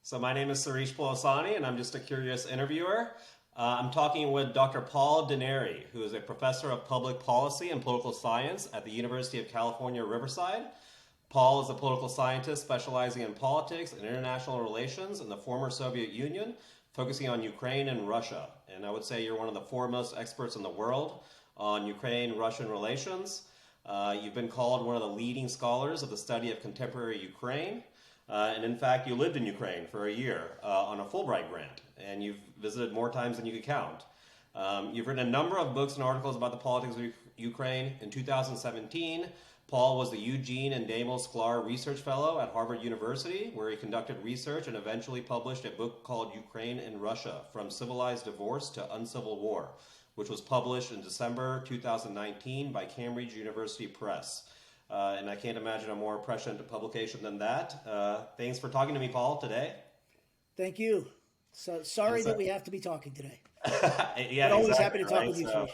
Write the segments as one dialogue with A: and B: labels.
A: So my name is Sarish Polasani, and I'm just a curious interviewer. I'm talking with Dr. Paul Deneri, who is a professor of public policy and political science at the University of California, Riverside. Paul is a political scientist specializing in politics and international relations in the former Soviet Union, focusing on Ukraine and Russia. And I would say you're one of the foremost experts in the world on Ukraine-Russian relations. You've been called one of the leading scholars of the study of contemporary Ukraine. And in fact, you lived in Ukraine for a year on a Fulbright grant, and you've visited more times than you could count. You've written a number of books and articles about the politics of Ukraine. In 2017, Paul was the Eugene and Daymel Sklar Research Fellow at Harvard University, where he conducted research and eventually published a book called Ukraine and Russia, From Civilized Divorce to Uncivil War, which was published in December 2019 by Cambridge University Press. And I can't imagine a more prescient publication than that. Thanks for talking to me, Paul, today.
B: Thank you. So sorry that we have to be talking today.
A: Yeah,
B: But always
A: exactly,
B: happy to talk
A: right?
B: with you,
A: So,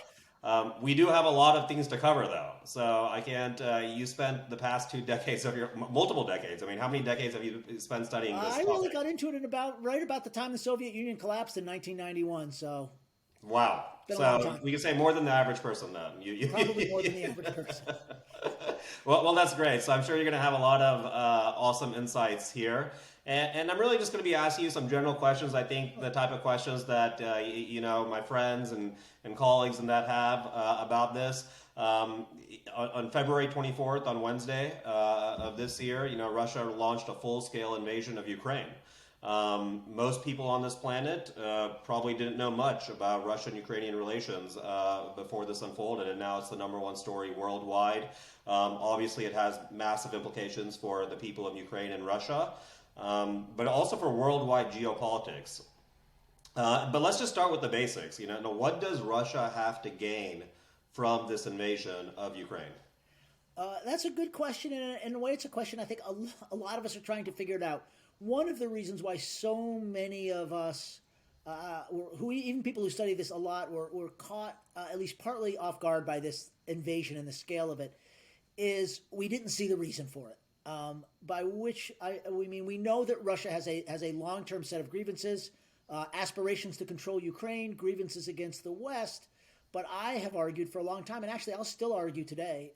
B: Srish.
A: we do have a lot of things to cover, though. So I can't. You spent the past 2 decades of your multiple decades. I mean, how many decades have you spent studying this
B: I really
A: topic?
B: got into it in right about the time the Soviet Union collapsed in 1991. So
A: Wow.
B: it's been a long
A: So
B: time.
A: we can say more than the average person, then.
B: Probably more than the average person.
A: Well, that's great. So I'm sure you're going to have a lot of awesome insights here. And I'm really just going to be asking you some general questions. I think the type of questions that, my friends and colleagues and that have about this. On February 24th, on Wednesday of this year, Russia launched a full-scale invasion of Ukraine. Most people on this planet probably didn't know much about Russian-Ukrainian relations before this unfolded, and now it's the number one story worldwide. Obviously, it has massive implications for the people of Ukraine and Russia, but also for worldwide geopolitics. But let's just start with the basics. What does Russia have to gain from this invasion of Ukraine?
B: That's a good question, and in a way, it's a question I think a lot of us are trying to figure it out. One of the reasons why so many of us, even people who study this a lot, were caught at least partly off guard by this invasion and the scale of it, is we didn't see the reason for it. By which we mean we know that Russia has a long-term set of grievances, aspirations to control Ukraine, grievances against the West. But I have argued for a long time, and actually I'll still argue today,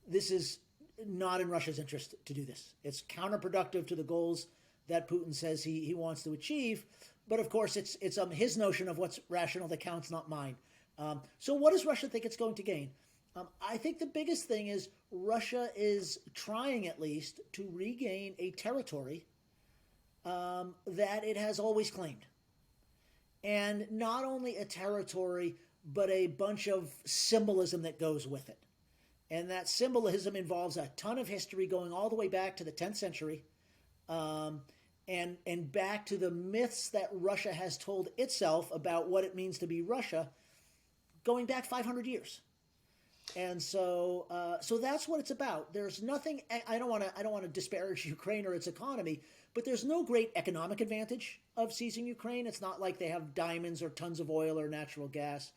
B: this is not in Russia's interest to do this. It's counterproductive to the goals that Putin says he wants to achieve. But of course, it's his notion of what's rational that counts, not mine. So what does Russia think it's going to gain? I think the biggest thing is Russia is trying at least to regain a territory that it has always claimed. And not only a territory, but a bunch of symbolism that goes with it. And that symbolism involves a ton of history going all the way back to the 10th century and back to the myths that Russia has told itself about what it means to be Russia going back 500 years. And so that's what it's about. There's nothing. I don't want to disparage Ukraine or its economy, but there's no great economic advantage of seizing Ukraine. It's not like they have diamonds or tons of oil or natural gas.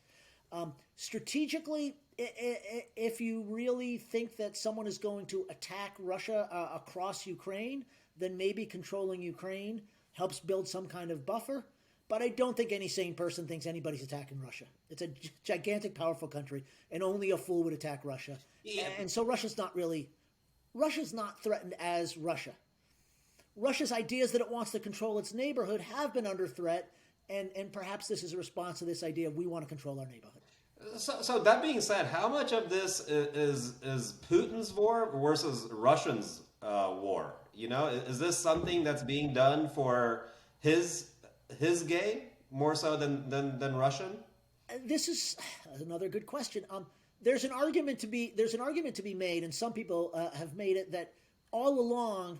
B: Strategically, if you really think that someone is going to attack Russia across Ukraine, then maybe controlling Ukraine helps build some kind of buffer. But I don't think any sane person thinks anybody's attacking Russia. It's a gigantic, powerful country, and only a fool would attack Russia.
A: Yeah.
B: And so Russia's not threatened as Russia. Russia's ideas that it wants to control its neighborhood have been under threat, and perhaps this is a response to this idea of we want to control our neighborhood.
A: So that being said, how much of this is Putin's war versus Russians' war? Is this something that's being done for his gain more so than Russian?
B: This is another good question. There's an argument to be made, and some people have made it that all along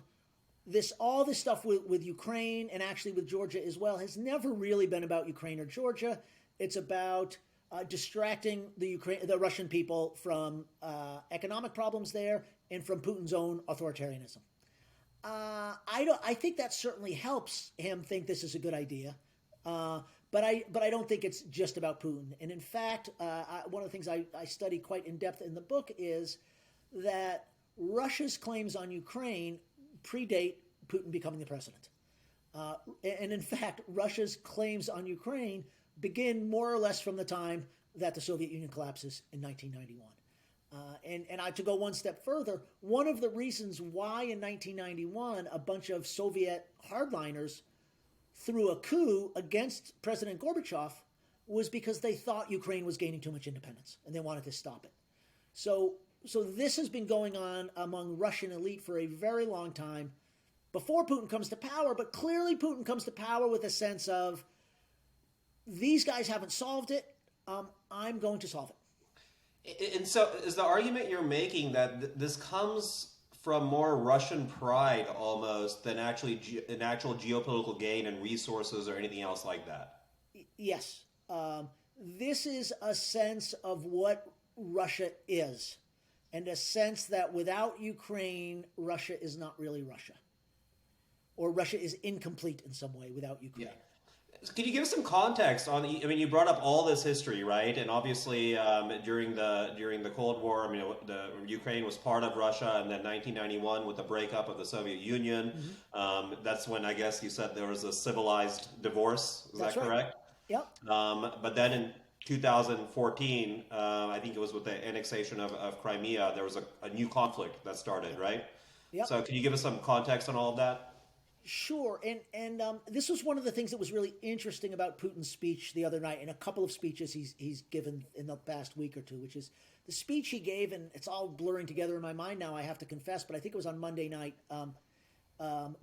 B: all this stuff with Ukraine and actually with Georgia as well has never really been about Ukraine or Georgia. It's about distracting the Russian people from economic problems there and from Putin's own authoritarianism. I think that certainly helps him think this is a good idea, but I don't think it's just about Putin. And in fact, one of the things I study quite in depth in the book is that Russia's claims on Ukraine predate Putin becoming the president. And in fact, Russia's claims on Ukraine begin more or less from the time that the Soviet Union collapses in 1991. And to go one step further, one of the reasons why in 1991 a bunch of Soviet hardliners threw a coup against President Gorbachev was because they thought Ukraine was gaining too much independence and they wanted to stop it. So this has been going on among Russian elite for a very long time before Putin comes to power, but clearly Putin comes to power with a sense of these guys haven't solved it. I'm going to solve it.
A: And so, is the argument you're making that this comes from more Russian pride almost than actually an actual geopolitical gain and resources or anything else like that?
B: Yes. This is a sense of what Russia is, and a sense that without Ukraine, Russia is not really Russia. Or Russia is incomplete in some way without Ukraine.
A: Yeah. Can you give us some context on? I mean, you brought up all this history, right? And obviously, during the Cold War, I mean, the Ukraine was part of Russia, and then 1991 with the breakup of the Soviet Union, that's when I guess you said there was a civilized divorce. Is
B: That's
A: that
B: right.
A: correct?
B: Yep.
A: But then in 2014, I think it was with the annexation of Crimea, there was a new conflict that started, right?
B: Yep.
A: So can you give us some context on all of that?
B: Sure, and this was one of the things that was really interesting about Putin's speech the other night, and a couple of speeches he's given in the past week or two, which is the speech he gave, and it's all blurring together in my mind now, I have to confess, but I think it was on Monday night,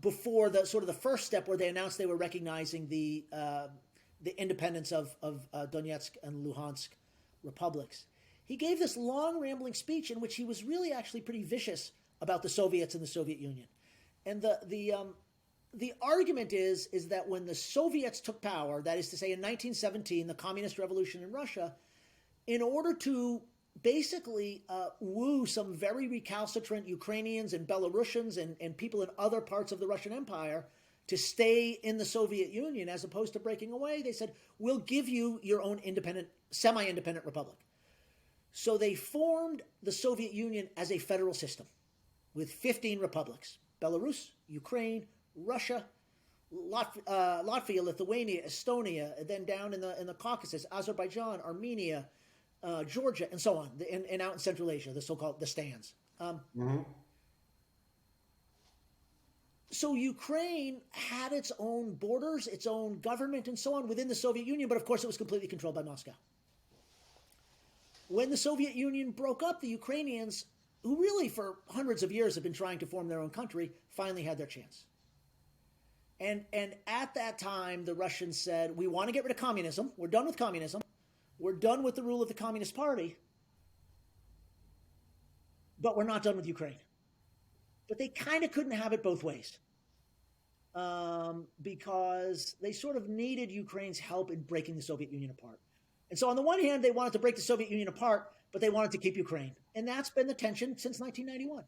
B: before the sort of the first step where they announced they were recognizing the independence of Donetsk and Luhansk republics. He gave this long, rambling speech in which he was really actually pretty vicious about the Soviets and the Soviet Union, and the argument is that when the Soviets took power, that is to say in 1917, the communist revolution in Russia, in order to basically woo some very recalcitrant Ukrainians and Belarusians and people in other parts of the Russian Empire to stay in the Soviet Union as opposed to breaking away, they said, we'll give you your own independent, semi-independent republic. So they formed the Soviet Union as a federal system with 15 republics: Belarus, Ukraine, Russia, Latvia, Lithuania, Estonia, and then down in the Caucasus, Azerbaijan, Armenia, Georgia, and so on, and out in Central Asia, the so-called the stands. So Ukraine had its own borders, its own government, and so on within the Soviet Union, but of course it was completely controlled by Moscow. When the Soviet Union broke up, the Ukrainians, who really for hundreds of years have been trying to form their own country, finally had their chance. And at that time, the Russians said, we want to get rid of communism. We're done with communism. We're done with the rule of the Communist Party. But we're not done with Ukraine. But they kind of couldn't have it both ways. Because they sort of needed Ukraine's help in breaking the Soviet Union apart. And so on the one hand, they wanted to break the Soviet Union apart, but they wanted to keep Ukraine. And that's been the tension since 1991.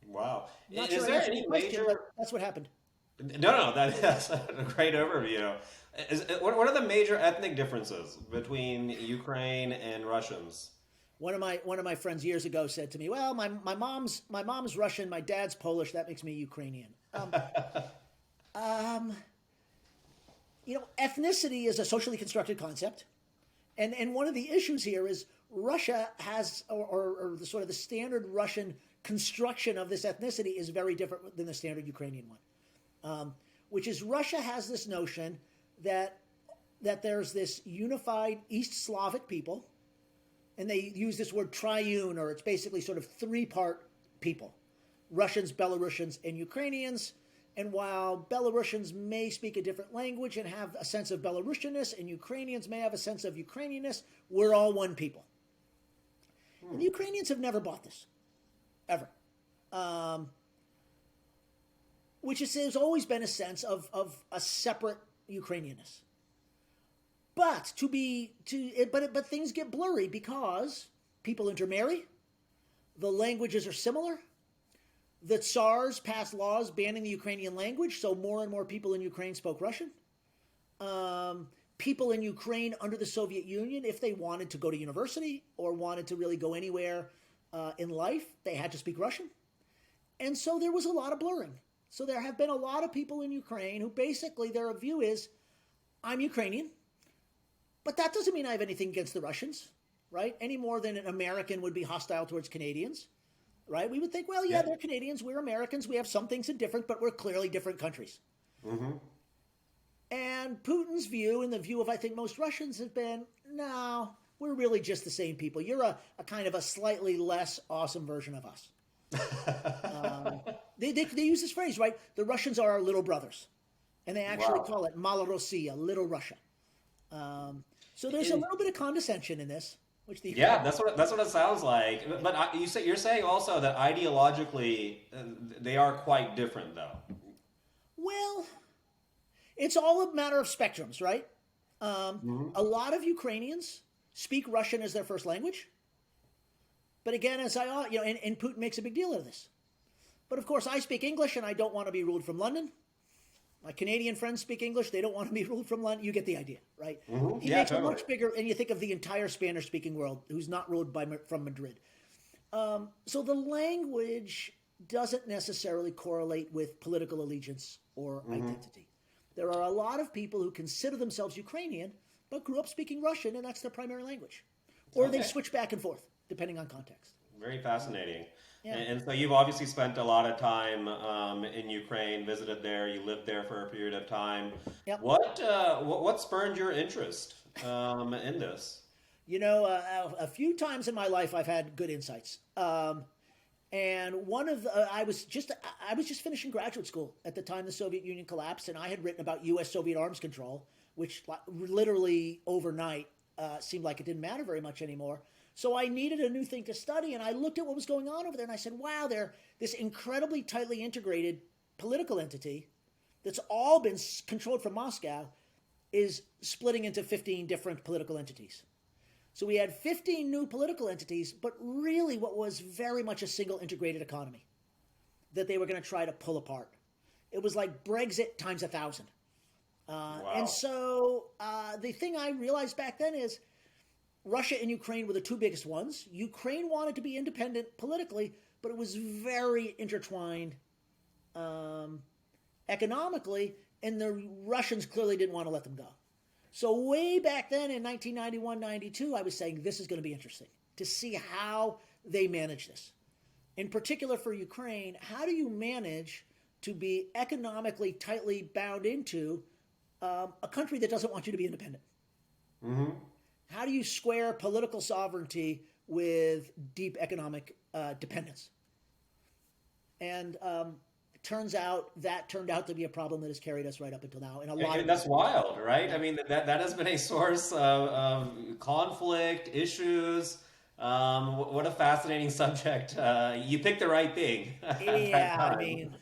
A: Wow.
B: Not
A: Is
B: sure
A: there
B: I
A: any
B: answered the question,
A: major...
B: but that's what happened.
A: No, that's a great overview. What are the major ethnic differences between Ukraine and Russians?
B: One of my friends years ago said to me, "Well, my mom's Russian, my dad's Polish. That makes me Ukrainian." Ethnicity is a socially constructed concept, and one of the issues here is Russia has, or the sort of the standard Russian construction of this ethnicity is very different than the standard Ukrainian one. Which is Russia has this notion that there's this unified East Slavic people, and they use this word triune, or it's basically sort of three-part people: Russians, Belarusians, and Ukrainians. And while Belarusians may speak a different language and have a sense of Belarusianness, and Ukrainians may have a sense of Ukrainianness, we're all one people. And the Ukrainians have never bought this, ever. Which is, there's always been a sense of a separate Ukrainianness. But but things get blurry because people intermarry, the languages are similar, the Tsars passed laws banning the Ukrainian language, so more and more people in Ukraine spoke Russian. People in Ukraine under the Soviet Union, if they wanted to go to university or wanted to really go anywhere in life, they had to speak Russian. And so there was a lot of blurring. So there have been a lot of people in Ukraine who basically their view is, I'm Ukrainian, but that doesn't mean I have anything against the Russians, right? Any more than an American would be hostile towards Canadians, right? We would think, well, yeah,
A: Yeah.
B: they're Canadians, we're Americans, we have some things in different, but we're clearly different countries.
A: Hmm.
B: And Putin's view and the view of, I think, most Russians have been, no, we're really just the same people. You're a kind of a slightly less awesome version of us. They use this phrase, right? The Russians are our little brothers. And they actually
A: Wow.
B: call it Malorossiya, Little Russia. So there's a little bit of condescension in this, which the
A: Yeah, that's what it sounds like. But you're saying also that ideologically they are quite different, though.
B: well, it's all a matter of spectrums, right?
A: Hmm.
B: A lot of Ukrainians speak Russian as their first language, but again, and Putin makes a big deal of this. But of course, I speak English, and I don't want to be ruled from London. My Canadian friends speak English; they don't want to be ruled from London. You get the idea, right?
A: Hmm.
B: He
A: Yeah,
B: makes a
A: totally.
B: much bigger, and you think of the entire Spanish-speaking world, who's not ruled from Madrid. So the language doesn't necessarily correlate with political allegiance or identity. There are a lot of people who consider themselves Ukrainian, but grew up speaking Russian, and that's their primary language. Or they
A: Okay.
B: switch back and forth, depending on context.
A: Very fascinating.
B: Yeah.
A: And so you've obviously spent a lot of time in Ukraine, visited there, you lived there for a period of time.
B: Yep.
A: What spurred your interest in this?
B: You know, a few times in my life I've had good insights. And one of the, I was just finishing graduate school at the time the Soviet Union collapsed, and I had written about U.S. Soviet arms control, which literally overnight seemed like it didn't matter very much anymore. So I needed a new thing to study, and I looked at what was going on over there, and I said, "Wow, they're this incredibly tightly integrated political entity that's all been controlled from Moscow is splitting into 15 different political entities." So we had 15 new political entities, but really what was very much a single integrated economy that they were going to try to pull apart. It was like Brexit times 1,000. And
A: Wow.
B: so the thing I realized back then is Russia and Ukraine were the two biggest ones. Ukraine wanted to be independent politically, but it was very intertwined economically, and the Russians clearly didn't want to let them go. So way back then in 1991, 92, I was saying this is going to be interesting to see how they manage this. In particular for Ukraine, how do you manage to be economically tightly bound into a country that doesn't want you to be independent?
A: Hmm.
B: How do you square political sovereignty with deep economic dependence? And it turns out that turned out to be a problem that has carried us right up until now. And a lot of
A: That's wild, right? I mean, that has been a source of conflict, issues. What a fascinating subject. You picked the right thing at that
B: yeah, I
A: time.
B: mean,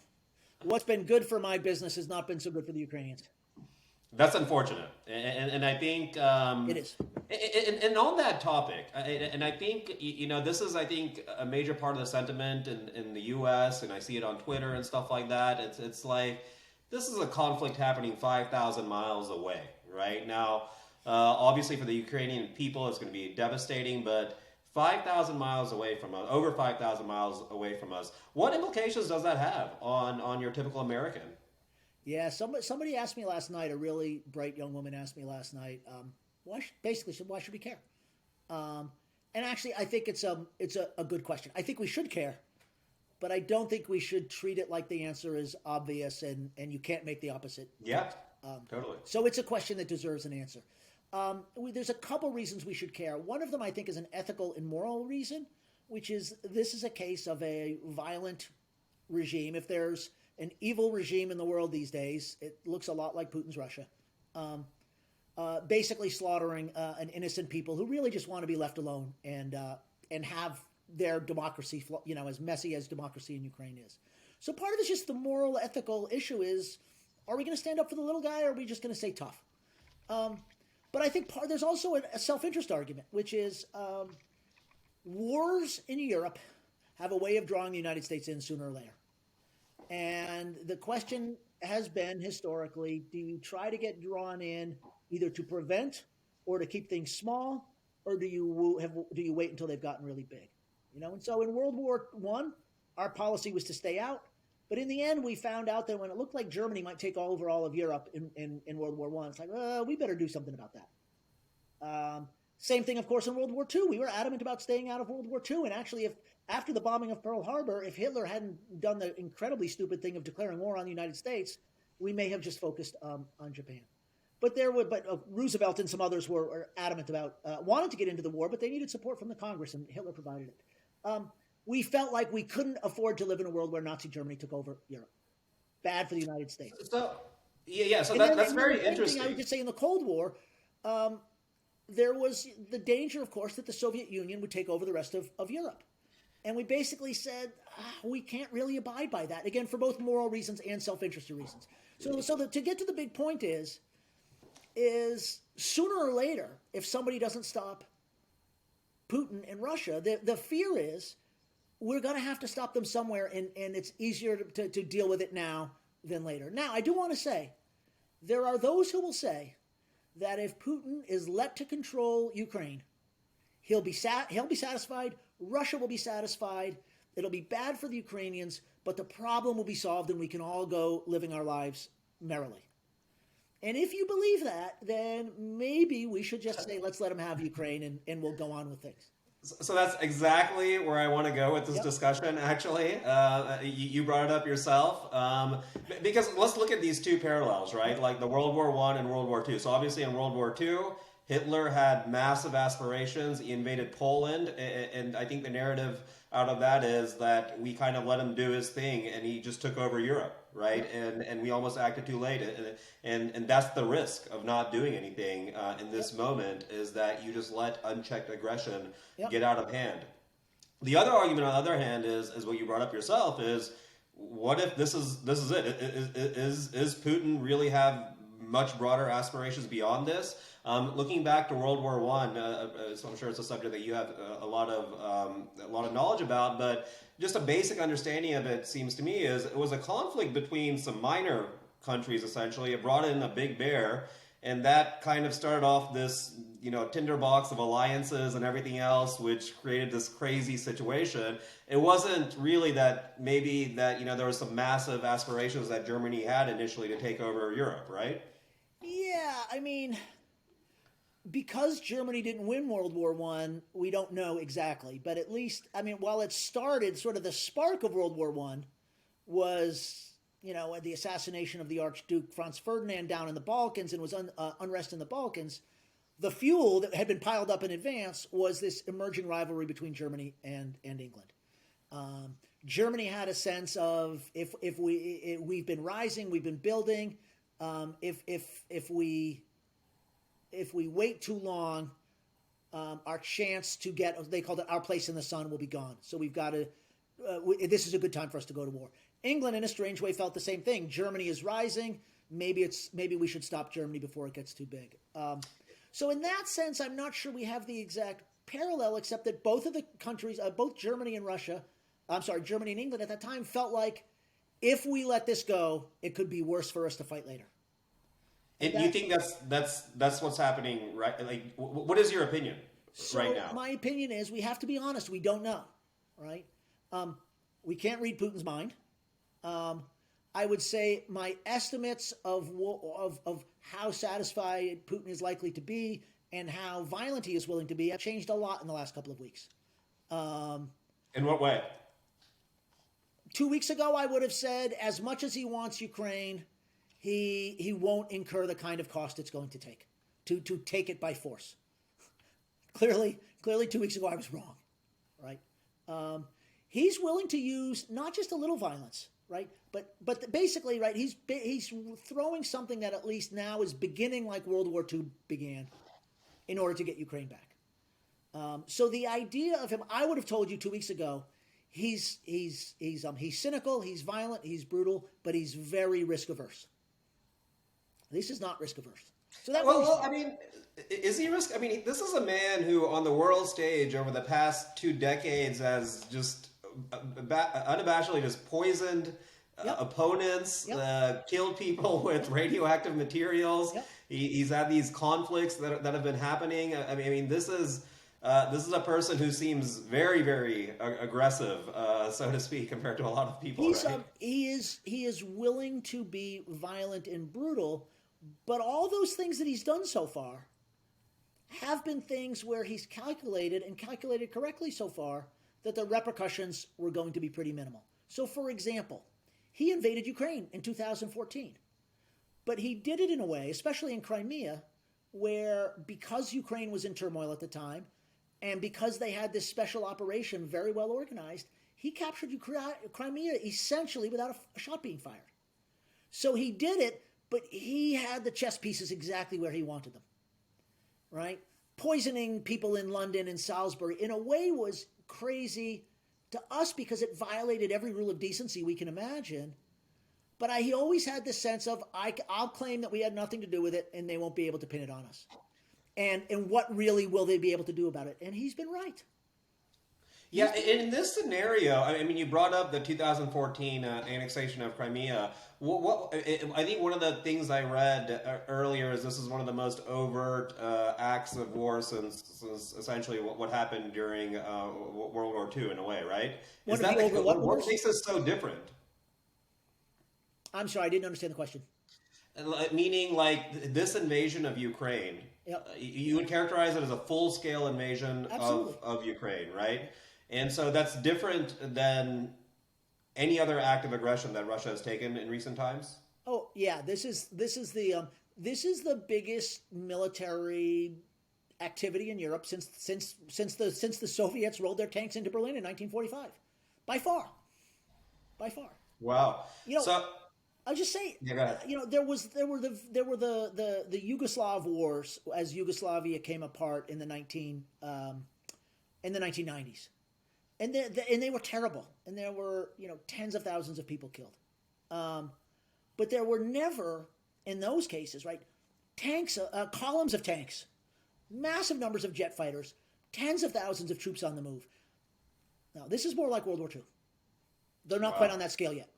B: what's been good for my business has not been so good for the Ukrainians.
A: That's unfortunate, and I think,
B: It is.
A: and on that topic, and I think this is I think a major part of the sentiment in the U.S. and I see it on Twitter and stuff like that. It's like this is a conflict happening 5,000 miles away, right now. Obviously, for the Ukrainian people, it's going to be devastating, but 5,000 miles away from us, over 5,000 miles away from us, what implications does that have on your typical American?
B: Yeah, somebody asked me last night. A really bright young woman asked me last night. Basically said, why should we care? And actually, I think it's a good question. I think we should care, but I don't think we should treat it like the answer is obvious and you can't make the opposite.
A: Yeah, totally.
B: So it's a question that deserves an answer. There's a couple reasons we should care. One of them, I think, is an ethical and moral reason, which is this is a case of a violent regime. If there's an evil regime in the world these days, it looks a lot like Putin's Russia. Basically slaughtering an innocent people who really just want to be left alone and have their democracy, as messy as democracy in Ukraine is. So part of it's just the moral, ethical issue is, are we going to stand up for the little guy or are we just going to stay tough? But I think there's also a self-interest argument, which is wars in Europe have a way of drawing the United States in sooner or later. And the question has been historically, do you try to get drawn in either to prevent or to keep things small, or do you wait until they've gotten really big? And so in World War I, our policy was to stay out. But in the end, we found out that when it looked like Germany might take over all of Europe in World War I, it's like, we better do something about that. Same thing, of course, in World War II. We were adamant about staying out of World War II. And actually, if after the bombing of Pearl Harbor, if Hitler hadn't done the incredibly stupid thing of declaring war on the United States, we may have just focused on Japan. But Roosevelt and some others were adamant about wanted to get into the war, but they needed support from the Congress, and Hitler provided it. We felt like we couldn't afford to live in a world where Nazi Germany took over Europe. Bad for the United States.
A: So that's very interesting.
B: I would just say in the Cold War, there was the danger, of course, that the Soviet Union would take over the rest of Europe. And we basically said, we can't really abide by that, again, for both moral reasons and self-interest reasons. So to get to the big point is sooner or later, if somebody doesn't stop Putin and Russia, the fear is we're going to have to stop them somewhere, and it's easier to deal with it now than later. Now, I do want to say, there are those who will say that if Putin is let to control Ukraine, he'll be satisfied, Russia will be satisfied, it'll be bad for the Ukrainians, but the problem will be solved and we can all go living our lives merrily. And if you believe that, then maybe we should just say, let's let them have Ukraine and we'll go on with things.
A: So that's exactly where I want to go with this discussion, actually. You brought it up yourself. Because let's look at these two parallels, right? Like the World War I and World War II. So obviously in World War II, Hitler had massive aspirations. He invaded Poland. And I think the narrative out of that is that we kind of let him do his thing and he just took over Europe, right? And we almost acted too late. And that's the risk of not doing anything in this moment, is that you just let unchecked aggression get out of hand. The other argument, on the other hand, is what you brought up yourself, is what if this is it? Is Putin really have much broader aspirations beyond this? Looking back to World War I, so I'm sure it's a subject that you have a lot of knowledge about, but just a basic understanding of it seems to me is it was a conflict between some minor countries, essentially. It brought in a big bear, and that kind of started off this, tinderbox of alliances and everything else, which created this crazy situation. It wasn't really that there was some massive aspirations that Germany had initially to take over Europe, right?
B: Yeah, I mean, because Germany didn't win World War I, we don't know exactly. But at least, while it started, sort of the spark of World War I was, the assassination of the Archduke Franz Ferdinand down in the Balkans, and was unrest in the Balkans. The fuel that had been piled up in advance was this emerging rivalry between Germany and England. Germany had a sense of we've been rising, we've been building. If we wait too long, our chance to get, they called it, our place in the sun will be gone. So we've got to, this is a good time for us to go to war. England, in a strange way, felt the same thing. Germany is rising. Maybe we should stop Germany before it gets too big. So in that sense, I'm not sure we have the exact parallel, except that both of the countries, both Germany and England at that time felt like if we let this go, it could be worse for us to fight later.
A: And you think that's what's happening, right? Like, what is your opinion right now?
B: My opinion is we have to be honest. We don't know, right? We can't read Putin's mind. I would say my estimates of how satisfied Putin is likely to be and how violent he is willing to be have changed a lot in the last couple of weeks.
A: In what way?
B: 2 weeks ago, I would have said, as much as he wants Ukraine, he won't incur the kind of cost it's going to take to take it by force. Clearly 2 weeks ago, I was wrong, right? He's willing to use not just a little violence, right? But basically, right, he's throwing something that at least now is beginning like World War II began in order to get Ukraine back. So the idea of him, I would have told you 2 weeks ago, he's cynical, he's violent, he's brutal, but he's very risk averse. This is not risk averse. So that
A: is he risk? This is a man who, on the world stage over the past 2 decades, has just unabashedly just poisoned opponents, killed people with radioactive materials. He's had these conflicts that have been happening. This is This is a person who seems very, very aggressive, so to speak, compared to a lot of people, right?
B: He is willing to be violent and brutal, but all those things that he's done so far have been things where he's calculated and calculated correctly so far that the repercussions were going to be pretty minimal. So, for example, he invaded Ukraine in 2014, but he did it in a way, especially in Crimea, where because Ukraine was in turmoil at the time and because they had this special operation very well organized, he captured Crimea essentially without a shot being fired. So he did it, but he had the chess pieces exactly where he wanted them, right? Poisoning people in London and Salisbury in a way was crazy to us because it violated every rule of decency we can imagine. But he always had this sense of, I'll claim that we had nothing to do with it and they won't be able to pin it on us. And what really will they be able to do about it? And he's been right.
A: Yeah, in this scenario, I mean, you brought up the 2014 annexation of Crimea. I think one of the things I read earlier is this is one of the most overt acts of war since essentially what happened during World War II, in a way, right?
B: One
A: Is
B: of
A: that
B: the over what
A: what
B: wars?
A: makes this so different?
B: I'm sorry, I didn't understand the question.
A: Meaning, like this invasion of Ukraine,
B: Yep,
A: you would characterize it as a full-scale invasion
B: absolutely.
A: of Ukraine, right? And so that's different than any other act of aggression that Russia has taken in recent times.
B: Oh yeah, this is the biggest military activity in Europe since the Soviets rolled their tanks into Berlin in 1945, by far, by far.
A: Wow.
B: You know,
A: So,
B: I'll just say,
A: yeah, go ahead.
B: there were the Yugoslav wars as Yugoslavia came apart in the 1990s, and they were terrible, and there were tens of thousands of people killed, but there were never in those cases, right, tanks, columns of tanks, massive numbers of jet fighters, tens of thousands of troops on the move. Now this is more like World War II. They're not quite
A: Wow.
B: on that scale yet.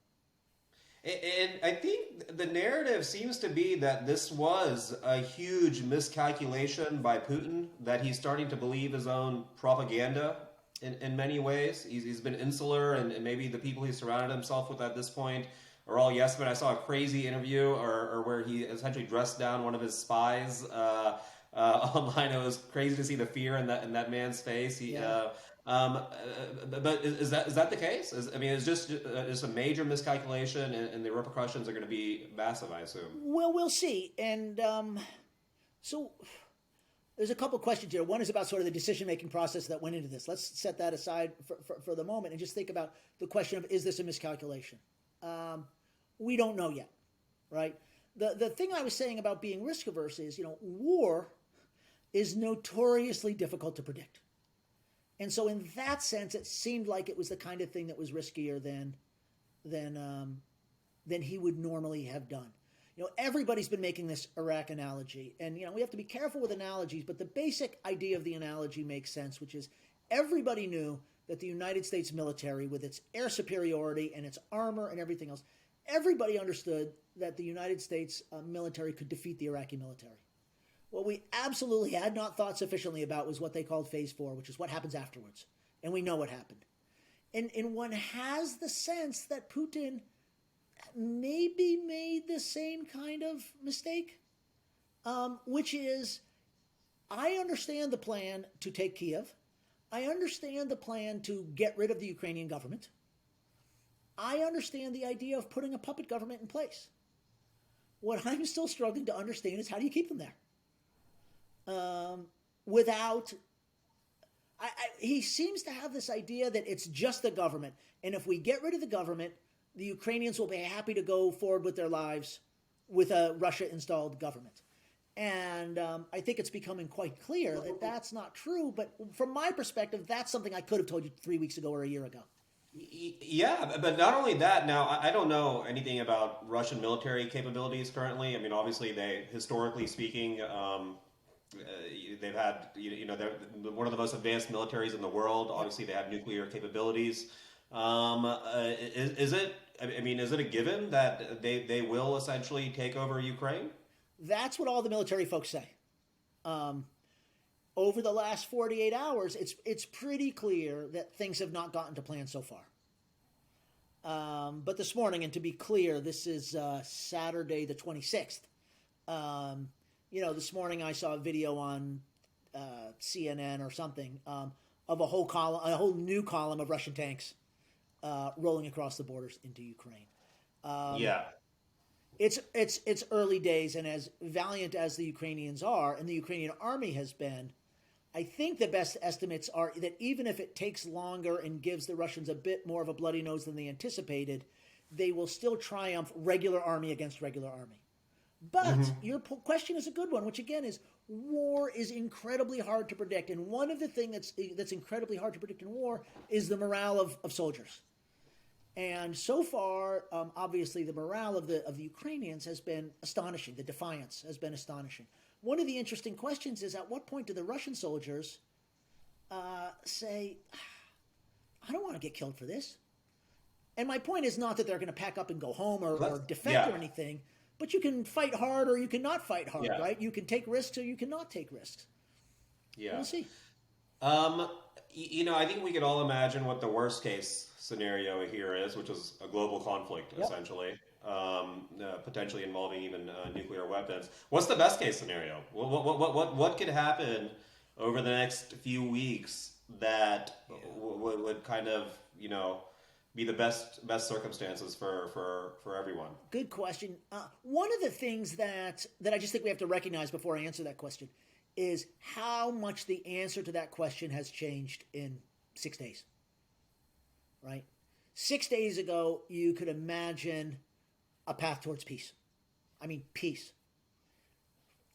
A: And I think the narrative seems to be that this was a huge miscalculation by Putin, that he's starting to believe his own propaganda in many ways. He's been insular, and maybe the people he's surrounded himself with at this point are all yes men. I saw a crazy interview or where he essentially dressed down one of his spies online. It was crazy to see the fear in that man's face.
B: Yeah.
A: But is that the case? I mean, it's a major miscalculation, and the repercussions are going to be massive, I assume.
B: Well, we'll see. And so there's a couple questions here. One is about sort of the decision making process that went into this. Let's set that aside for the moment and just think about the question of, is this a miscalculation? We don't know yet, right? The thing I was saying about being risk averse is, war is notoriously difficult to predict. And so, in that sense, it seemed like it was the kind of thing that was riskier than he would normally have done. Everybody's been making this Iraq analogy, and we have to be careful with analogies, but the basic idea of the analogy makes sense, which is everybody knew that the United States military, with its air superiority and its armor and everything else, everybody understood that the United States military could defeat the Iraqi military. What we absolutely had not thought sufficiently about was what they called phase 4, which is what happens afterwards. And we know what happened. And one has the sense that Putin maybe made the same kind of mistake, which is, I understand the plan to take Kiev. I understand the plan to get rid of the Ukrainian government. I understand the idea of putting a puppet government in place. What I'm still struggling to understand is, how do you keep them there? Without, he seems to have this idea that it's just the government, and if we get rid of the government, the Ukrainians will be happy to go forward with their lives with a Russia-installed government. And I think it's becoming quite clear that that's not true. But from my perspective, that's something I could have told you 3 weeks ago or a year ago.
A: Yeah, but not only that. Now, I don't know anything about Russian military capabilities currently. I mean, obviously, historically speaking, they've had, they're one of the most advanced militaries in the world.
B: Yep.
A: Obviously, they have nuclear capabilities. Is it? I mean, is it a given that they will essentially take over Ukraine?
B: That's what all the military folks say. Um, over the last 48 hours, it's pretty clear that things have not gotten to plan so far. But this morning, and to be clear, this is Saturday the 26th. This morning I saw a video on CNN or something of a whole new column of Russian tanks rolling across the borders into Ukraine.
A: Yeah.
B: It's early days, and as valiant as the Ukrainians are, and the Ukrainian army has been, I think the best estimates are that even if it takes longer and gives the Russians a bit more of a bloody nose than they anticipated, they will still triumph regular army against regular army. But your question is a good one, which again is war is incredibly hard to predict, and one of the things that's incredibly hard to predict in war is the morale of soldiers. And so far, obviously, the morale of the Ukrainians has been astonishing. The defiance has been astonishing. One of the interesting questions is, at what point do the Russian soldiers say, I don't want to get killed for this? And my point is not that they're going to pack up and go home or defect or anything, but you can fight hard or you can not fight hard, right? You can take risks or you cannot take risks.
A: Yeah.
B: We'll see.
A: I think we could all imagine what the worst case scenario here is, which is a global conflict, essentially, potentially involving even nuclear weapons. What's the best case scenario? What could happen over the next few weeks that would kind of, be the best circumstances for everyone?
B: Good question. One of the things that I just think we have to recognize before I answer that question is how much the answer to that question has changed in 6 days. Right? 6 days ago, you could imagine a path towards peace. I mean, peace.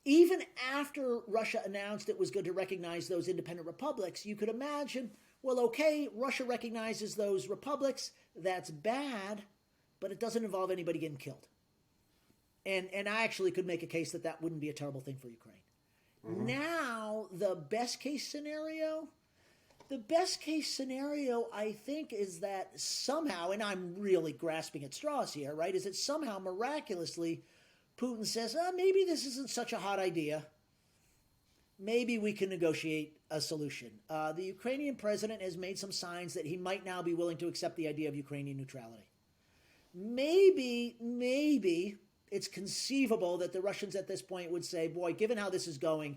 B: Even after Russia announced it was going to recognize those independent republics, you could imagine, well, okay, Russia recognizes those republics. That's bad, but it doesn't involve anybody getting killed. And I actually could make a case that wouldn't be a terrible thing for Ukraine. Now, the best case scenario, I think, is that somehow, and I'm really grasping at straws here, right, is that somehow miraculously Putin says, maybe this isn't such a hot idea. Maybe we can negotiate a solution. The Ukrainian president has made some signs that he might now be willing to accept the idea of Ukrainian neutrality. Maybe it's conceivable that the Russians at this point would say, boy, given how this is going,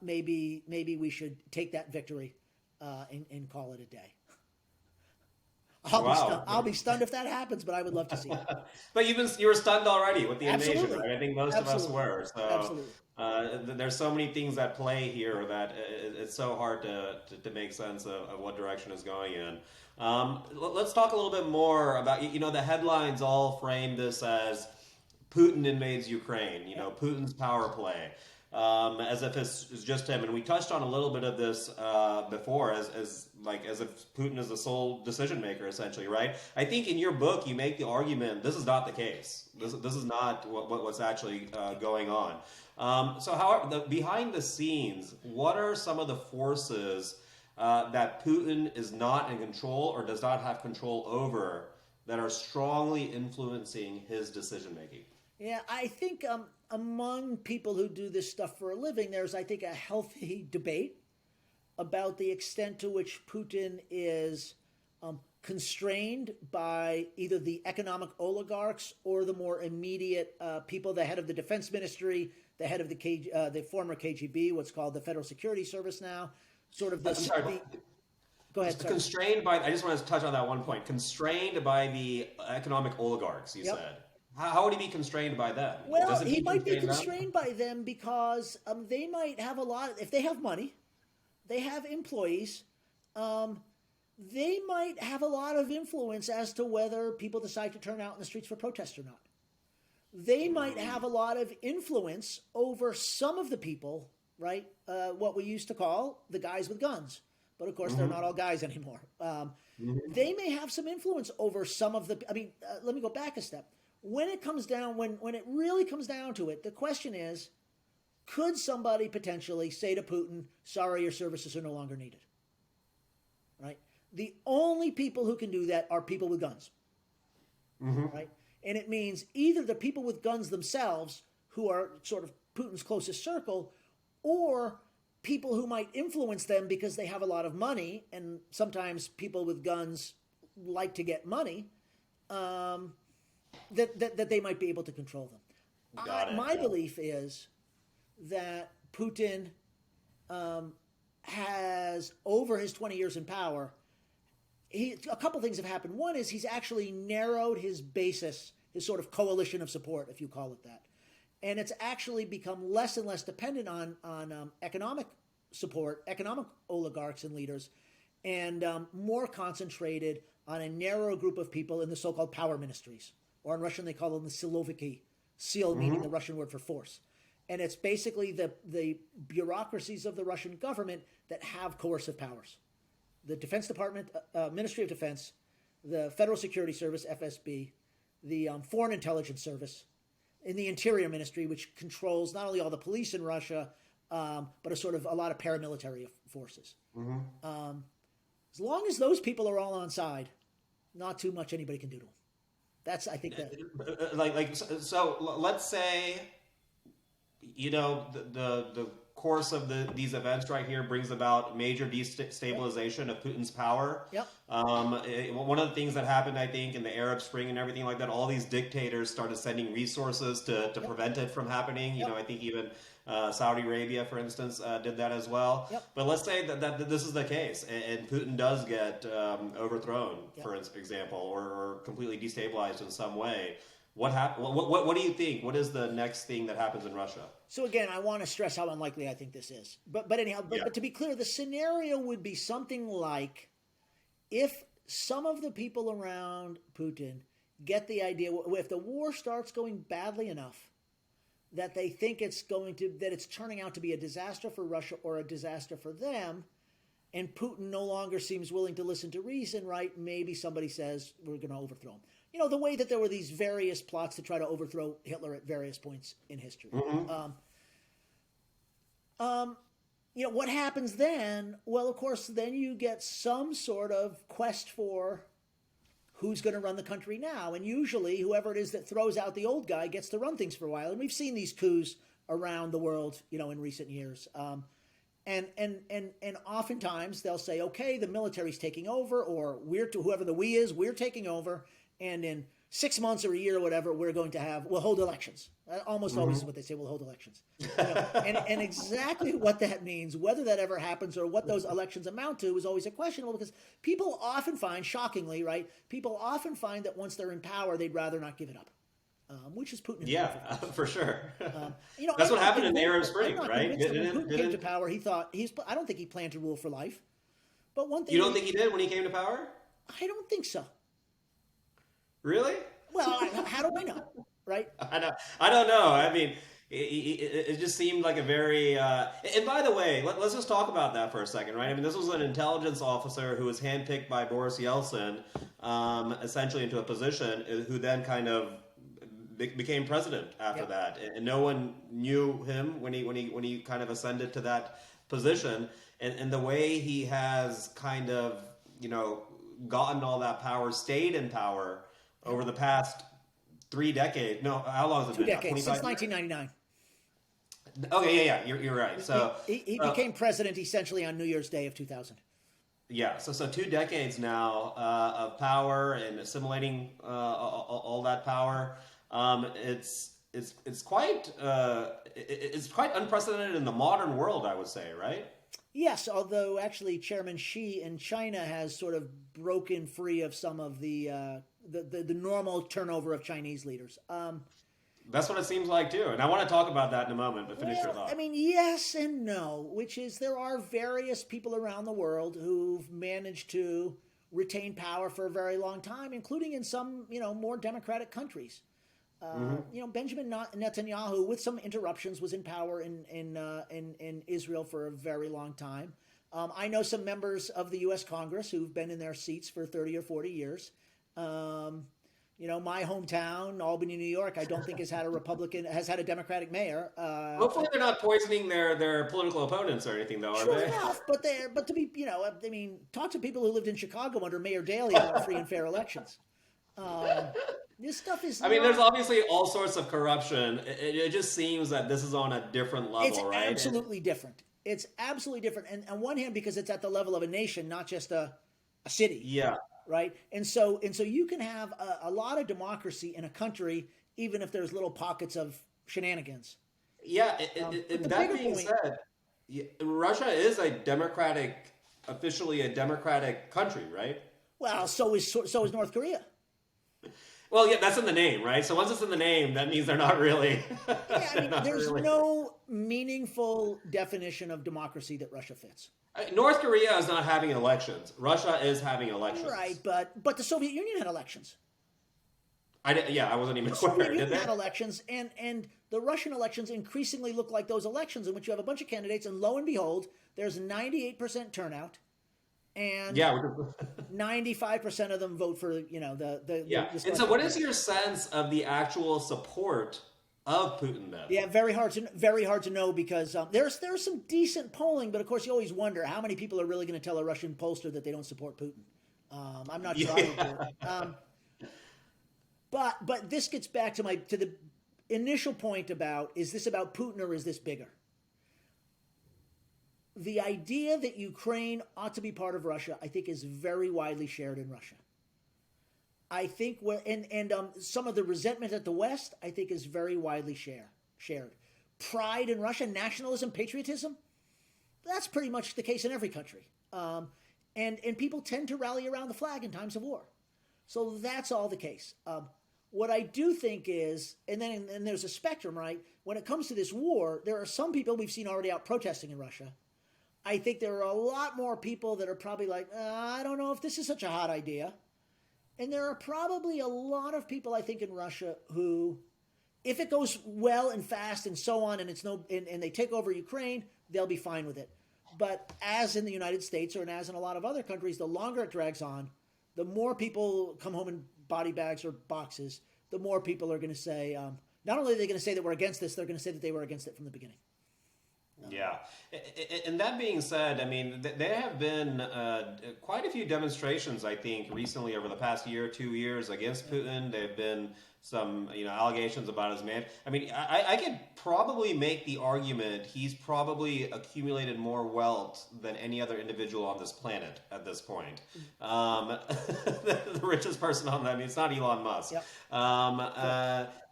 B: maybe we should take that victory and call it a day. I'll be stunned if that happens, but I would love to see it.
A: But you were stunned already with the invasion,
B: Absolutely.
A: right? I think most of us were. So
B: Absolutely.
A: There's so many things at play here that it's so hard to make sense of what direction is going in. Let's talk a little bit more about, the headlines all frame this as Putin invades Ukraine, Putin's power play, as if it's just him. And we touched on a little bit of this before, as if Putin is the sole decision maker, essentially, right? I think in your book you make the argument this is not the case. This is not what's actually going on. So, however, behind the scenes, what are some of the forces that Putin is not in control or does not have control over that are strongly influencing his decision making?
B: Yeah, I think among people who do this stuff for a living, there's, I think, a healthy debate about the extent to which Putin is constrained by either the economic oligarchs or the more immediate people, the head of the defense ministry, the head of the former KGB, what's called the Federal Security Service now, sort of this. Go ahead.
A: Constrained by, I just want to touch on that one point. Constrained by the economic oligarchs, you said. How would he be constrained by them?
B: Well, he might be constrained by them because they might have if they have money, they have employees, they might have a lot of influence as to whether people decide to turn out in the streets for protest or not. They might have a lot of influence over some of the people, right? What we used to call the guys with guns. But of course, they're not all guys anymore. They may have some influence over some of the, let me go back a step. When it really comes down to it, the question is, could somebody potentially say to Putin, sorry, your services are no longer needed? Right? The only people who can do that are people with guns. Right? And it means either the people with guns themselves, who are sort of Putin's closest circle, or people who might influence them because they have a lot of money, and sometimes people with guns like to get money, that they might be able to control them. My belief is that Putin has, over his 20 years in power, a couple things have happened. One is he's actually narrowed his basis, his sort of coalition of support, if you call it that. And it's actually become less and less dependent on economic support, economic oligarchs and leaders, and more concentrated on a narrow group of people in the so-called power ministries, or in Russian they call them the siloviki, sil meaning the Russian word for force. And it's basically the bureaucracies of the Russian government that have coercive powers. The Defense Department, Ministry of Defense, the Federal Security Service, FSB, the Foreign Intelligence Service, in the Interior Ministry, which controls not only all the police in Russia, but a lot of paramilitary forces. As long as those people are all on side, not too much anybody can do to them. That's, I think, that.
A: So let's say, the course of these events right here brings about major destabilization of Putin's power.
B: Yep.
A: One of the things that happened, I think, in the Arab Spring and everything like that, all these dictators started sending resources to prevent it from happening. I think even Saudi Arabia, for instance, did that as well.
B: Yep.
A: But let's say that this is the case, and Putin does get overthrown, for example, or completely destabilized in some way. What do you think? What is the next thing that happens in Russia?
B: So again, I want to stress how unlikely I think this is. But anyhow, but to be clear, the scenario would be something like, if some of the people around Putin get the idea, if the war starts going badly enough that they think that it's turning out to be a disaster for Russia or a disaster for them, and Putin no longer seems willing to listen to reason, right? Maybe somebody says, we're going to overthrow him. The way that there were these various plots to try to overthrow Hitler at various points in history. What happens then? Well, of course, then you get some sort of quest for who's going to run the country now. And usually whoever it is that throws out the old guy gets to run things for a while. And we've seen these coups around the world, in recent years. And oftentimes they'll say, okay, the military's taking over, or whoever the we is, we're taking over. And in 6 months or a year or whatever, we'll hold elections. Almost always is what they say, we'll hold elections. And exactly what that means, whether that ever happens or what those elections amount to, is always a questionable, because people often find, shockingly, right, that once they're in power, they'd rather not give it up, which is Putin.
A: For sure. That's what happened in the Arab Spring, right?
B: When Putin came to power, I don't think he planned to rule for life. But one thing.
A: You don't think he did when he came to power?
B: I don't think so.
A: Really?
B: Well, how do I know, right?
A: I don't know. I mean, it just seemed like a very... and by the way, let's just talk about that for a second, right? I mean, this was an intelligence officer who was handpicked by Boris Yeltsin, essentially into a position, who then kind of became president after that. And no one knew him when he kind of ascended to that position. And the way he has kind of, gotten all that power, stayed in power over the past 3 decades. No, how long has it been?
B: 2 decades, since 1999.
A: Okay, yeah, you're right. So
B: he became president essentially on New Year's Day of 2000.
A: Yeah, so 2 decades now of power and assimilating all that power. It's quite unprecedented in the modern world, I would say, right?
B: Yes, although actually Chairman Xi in China has sort of broken free of some of the normal turnover of Chinese leaders.
A: That's what it seems like too, and I want to talk about that in a moment. But finish your thought.
B: I mean, yes and no, which is there are various people around the world who've managed to retain power for a very long time, including in some more democratic countries. Benjamin Netanyahu, with some interruptions, was in power in Israel for a very long time. I know some members of the U.S. Congress who've been in their seats for 30 or 40 years. My hometown, Albany, New York, I don't think has had a Democratic mayor.
A: Hopefully they're not poisoning their political opponents or anything, though, are they?
B: Enough, but to be, talk to people who lived in Chicago under Mayor Daley about free and fair elections. This stuff is.
A: There's obviously all sorts of corruption. It just seems that this is on a different level, right?
B: It's absolutely different. It's absolutely different. And on one hand, because it's at the level of a nation, not just a city,
A: Yeah,
B: right? And so you can have a lot of democracy in a country, even if there's little pockets of shenanigans.
A: yeah.
B: But
A: And
B: the
A: that
B: bigger
A: being
B: point,
A: said, Russia is officially a democratic country, right?
B: well, so is North Korea.
A: Well, yeah, that's in the name, right? So once it's in the name, that means they're not really,
B: Yeah, I
A: they're
B: mean,
A: not
B: there's
A: really.
B: no meaningful definition of democracy that Russia fits.
A: North Korea is not having elections. Russia is having elections.
B: Right, but the Soviet Union had elections.
A: Yeah, I wasn't even
B: The Soviet
A: aware. Did
B: Union
A: they?
B: had elections, and the Russian elections increasingly look like those elections in which you have a bunch of candidates, and lo and behold, there's 98% turnout, and
A: Yeah,
B: 95% of them vote for
A: yeah.
B: the
A: And so,
B: selected
A: what is
B: candidate.
A: your sense of the actual support of Putin then?
B: Yeah, very hard to know because there's some decent polling, but of course you always wonder how many people are really going to tell a Russian pollster that they don't support Putin. I'm not sure I would do it.
A: Yeah.
B: But this gets back to the initial point about, is this about Putin or is this bigger? The idea that Ukraine ought to be part of Russia, I think, is very widely shared in Russia. I think some of the resentment at the West, I think, is very widely shared. Pride in Russia, nationalism, patriotism, that's pretty much the case in every country. And people tend to rally around the flag in times of war. So that's all the case. What I do think is, and there's a spectrum, right? When it comes to this war, there are some people we've seen already out protesting in Russia. I think there are a lot more people that are probably like, I don't know if this is such a hot idea. And there are probably a lot of people, I think, in Russia who, if it goes well and fast and so on, and and they take over Ukraine, they'll be fine with it. But as in the United States or as in a lot of other countries, the longer it drags on, the more people come home in body bags or boxes, the more people are going to say, not only are they going to say that we're against this, they're going to say that they were against it from the beginning.
A: Yeah. And that being said, I mean, there have been quite a few demonstrations, I think, recently over the past year, 2 years against Putin. There have been some, allegations about his man. I mean, I could probably make the argument he's probably accumulated more wealth than any other individual on this planet at this point. The richest person on that, I mean, it's not Elon Musk.
B: Yep.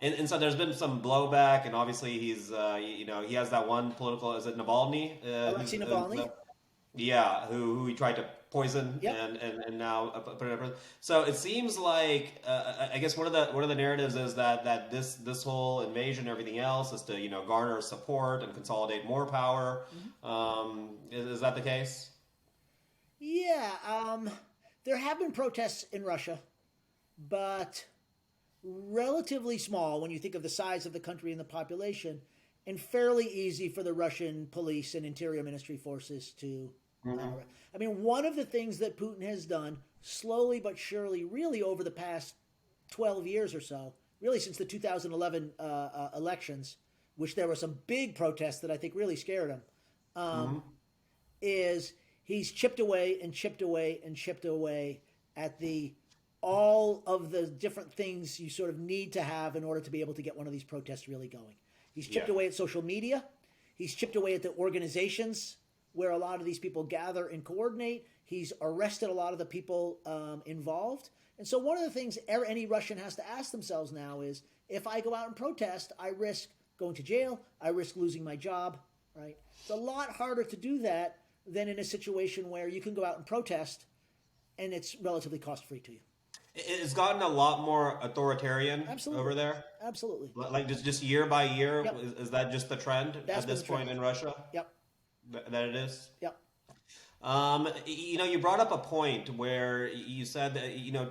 A: And so there's been some blowback, and obviously he's, he has that one political, is it Navalny?
B: Alexei Navalny.
A: Yeah, who he tried to poison,
B: Yep.
A: and now put it in. So it seems like I guess one of the narratives is that this whole invasion and everything else is to garner support and consolidate more power. Is that the case?
B: Yeah. There have been protests in Russia, but relatively small when you think of the size of the country and the population, and fairly easy for the Russian police and interior ministry forces to. I mean, one of the things that Putin has done slowly but surely, really over the past 12 years or so, really since the 2011 elections, which there were some big protests that I think really scared him, is he's chipped away and chipped away and chipped away at all of the different things you sort of need to have in order to be able to get one of these protests really going. He's chipped
A: Yeah.
B: away at social media. He's chipped away at the organizations where a lot of these people gather and coordinate. He's arrested a lot of the people involved. And so one of the things any Russian has to ask themselves now is, if I go out and protest, I risk going to jail. I risk losing my job, right? It's a lot harder to do that than in a situation where you can go out and protest and it's relatively cost-free to you.
A: It's gotten a lot more authoritarian
B: Absolutely.
A: over there.
B: Absolutely.
A: Like just year by year,
B: Yep.
A: is that just the trend
B: That's
A: at this
B: been the
A: point
B: trend.
A: in Russia?
B: Yep.
A: That it is?
B: Yep.
A: You brought up a point where you said that,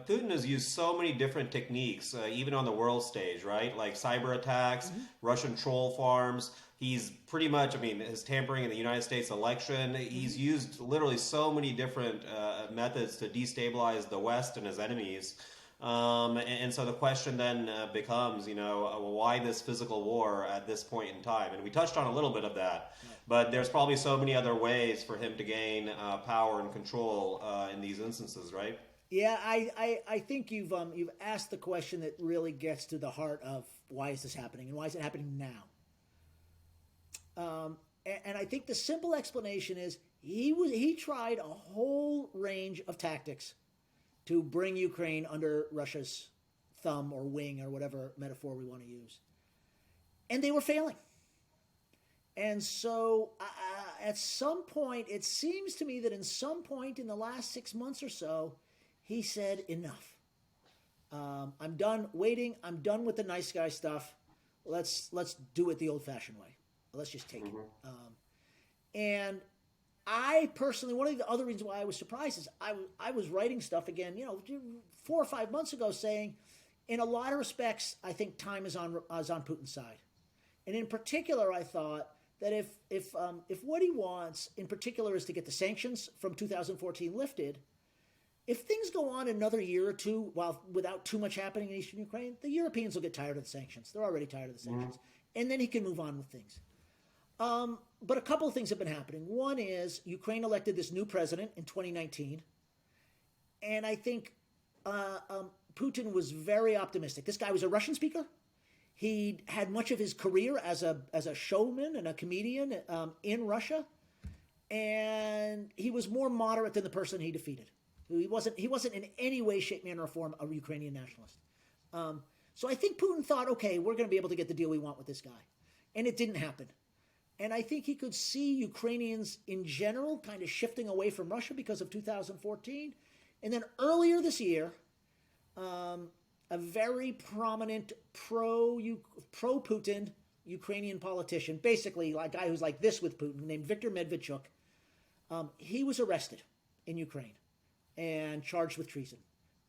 A: Putin has used so many different techniques, even on the world stage, right? Like cyber attacks, Russian troll farms. He's pretty much, his tampering in the United States election. He's used literally so many different methods to destabilize the West and his enemies. And so the question then becomes, why this physical war at this point in time? And we touched on a little bit of that, but there's probably so many other ways for him to gain power and control in these instances, right?
B: Yeah, I think you've asked the question that really gets to the heart of why is this happening and why is it happening now? And I think the simple explanation is he tried a whole range of tactics to bring Ukraine under Russia's thumb or wing or whatever metaphor we want to use. And they were failing. And so at some point, it seems to me that in some point in the last 6 months or so, he said, enough. I'm done waiting. I'm done with the nice guy stuff. Let's do it the old-fashioned way. Let's just take it. And I personally, one of the other reasons why I was surprised is I was writing stuff again, 4 or 5 months ago, saying, in a lot of respects, I think time is on Putin's side. And in particular, I thought that if what he wants, in particular, is to get the sanctions from 2014 lifted, if things go on another year or two without too much happening in eastern Ukraine, the Europeans will get tired of the sanctions. They're already tired of the sanctions. And then he can move on with things. But a couple of things have been happening. One is Ukraine elected this new president in 2019. And I think Putin was very optimistic. This guy was a Russian speaker. He had much of his career as a showman and a comedian in Russia. And he was more moderate than the person he defeated. He wasn't in any way, shape, manner, or form a Ukrainian nationalist. So I think Putin thought, okay, we're going to be able to get the deal we want with this guy. And it didn't happen. And I think he could see Ukrainians in general kind of shifting away from Russia because of 2014. And then earlier this year, a very prominent pro-Putin Ukrainian politician, basically a guy who's like this with Putin, named Viktor Medvedchuk, he was arrested in Ukraine and charged with treason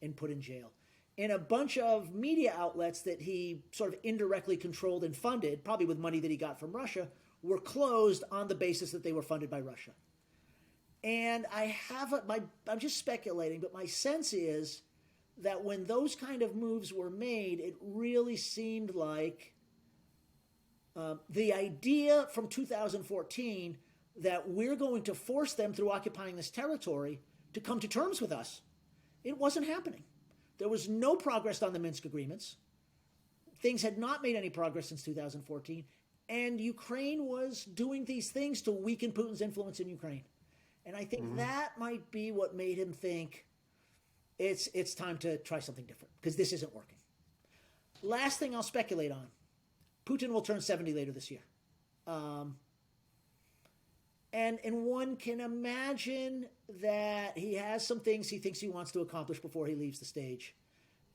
B: and put in jail. And a bunch of media outlets that he sort of indirectly controlled and funded, probably with money that he got from Russia, were closed on the basis that they were funded by Russia. And I'm just speculating, but my sense is that when those kind of moves were made, it really seemed like the idea from 2014 that we're going to force them through occupying this territory to come to terms with us, it wasn't happening. There was no progress on the Minsk agreements. Things had not made any progress since 2014. And Ukraine was doing these things to weaken Putin's influence in Ukraine. And I think that might be what made him think it's time to try something different, because this isn't working. Last thing I'll speculate on. Putin will turn 70 later this year. And one can imagine that he has some things he thinks he wants to accomplish before he leaves the stage.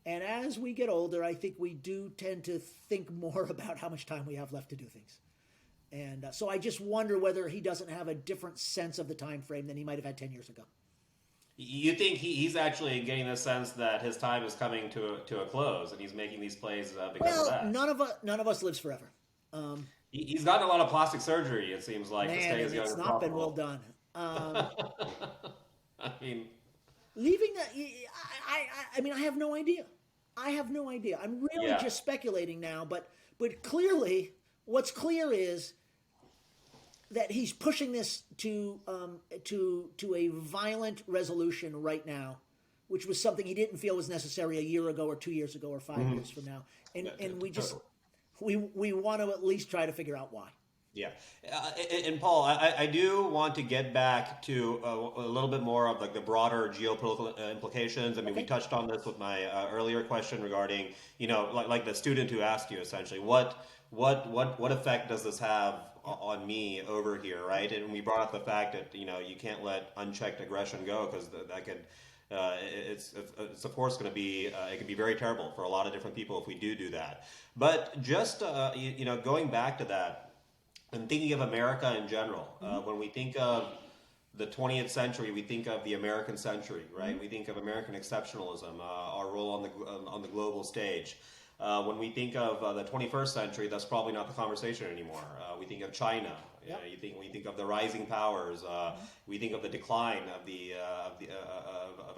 B: And as we get older, I think we do tend to think more about how much time we have left to do things. And so I just wonder whether he doesn't have a different sense of the time frame than he might have had 10 years ago.
A: You think he's actually getting the sense that his time is coming to a close, and he's making these plays because of that?
B: None of us lives forever.
A: He's gotten a lot of plastic surgery, it seems like, to stay as young as possible.
B: It's not been well done.
A: I mean,
B: leaving that, I mean, I have no idea. I'm really just speculating now, but clearly, what's clear is that he's pushing this to a violent resolution right now, which was something he didn't feel was necessary a year ago or 2 years ago or 5 years from now, and we just we want to at least try to figure out why.
A: Yeah. And Paul, I do want to get back to a little bit more of like the broader geopolitical implications. I mean, we touched on this with my earlier question regarding, like the student who asked you essentially, what effect does this have on me over here, right? And we brought up the fact that, you can't let unchecked aggression go, because that could, it's of course going to be, it can be very terrible for a lot of different people if we do that. But just, going back to that, and thinking of America in general, when we think of the 20th century, we think of the American century, right? We think of American exceptionalism, our role on the global stage. When we think of the 21st century, that's probably not the conversation anymore. We think of China. We think of the rising powers. We think of the decline of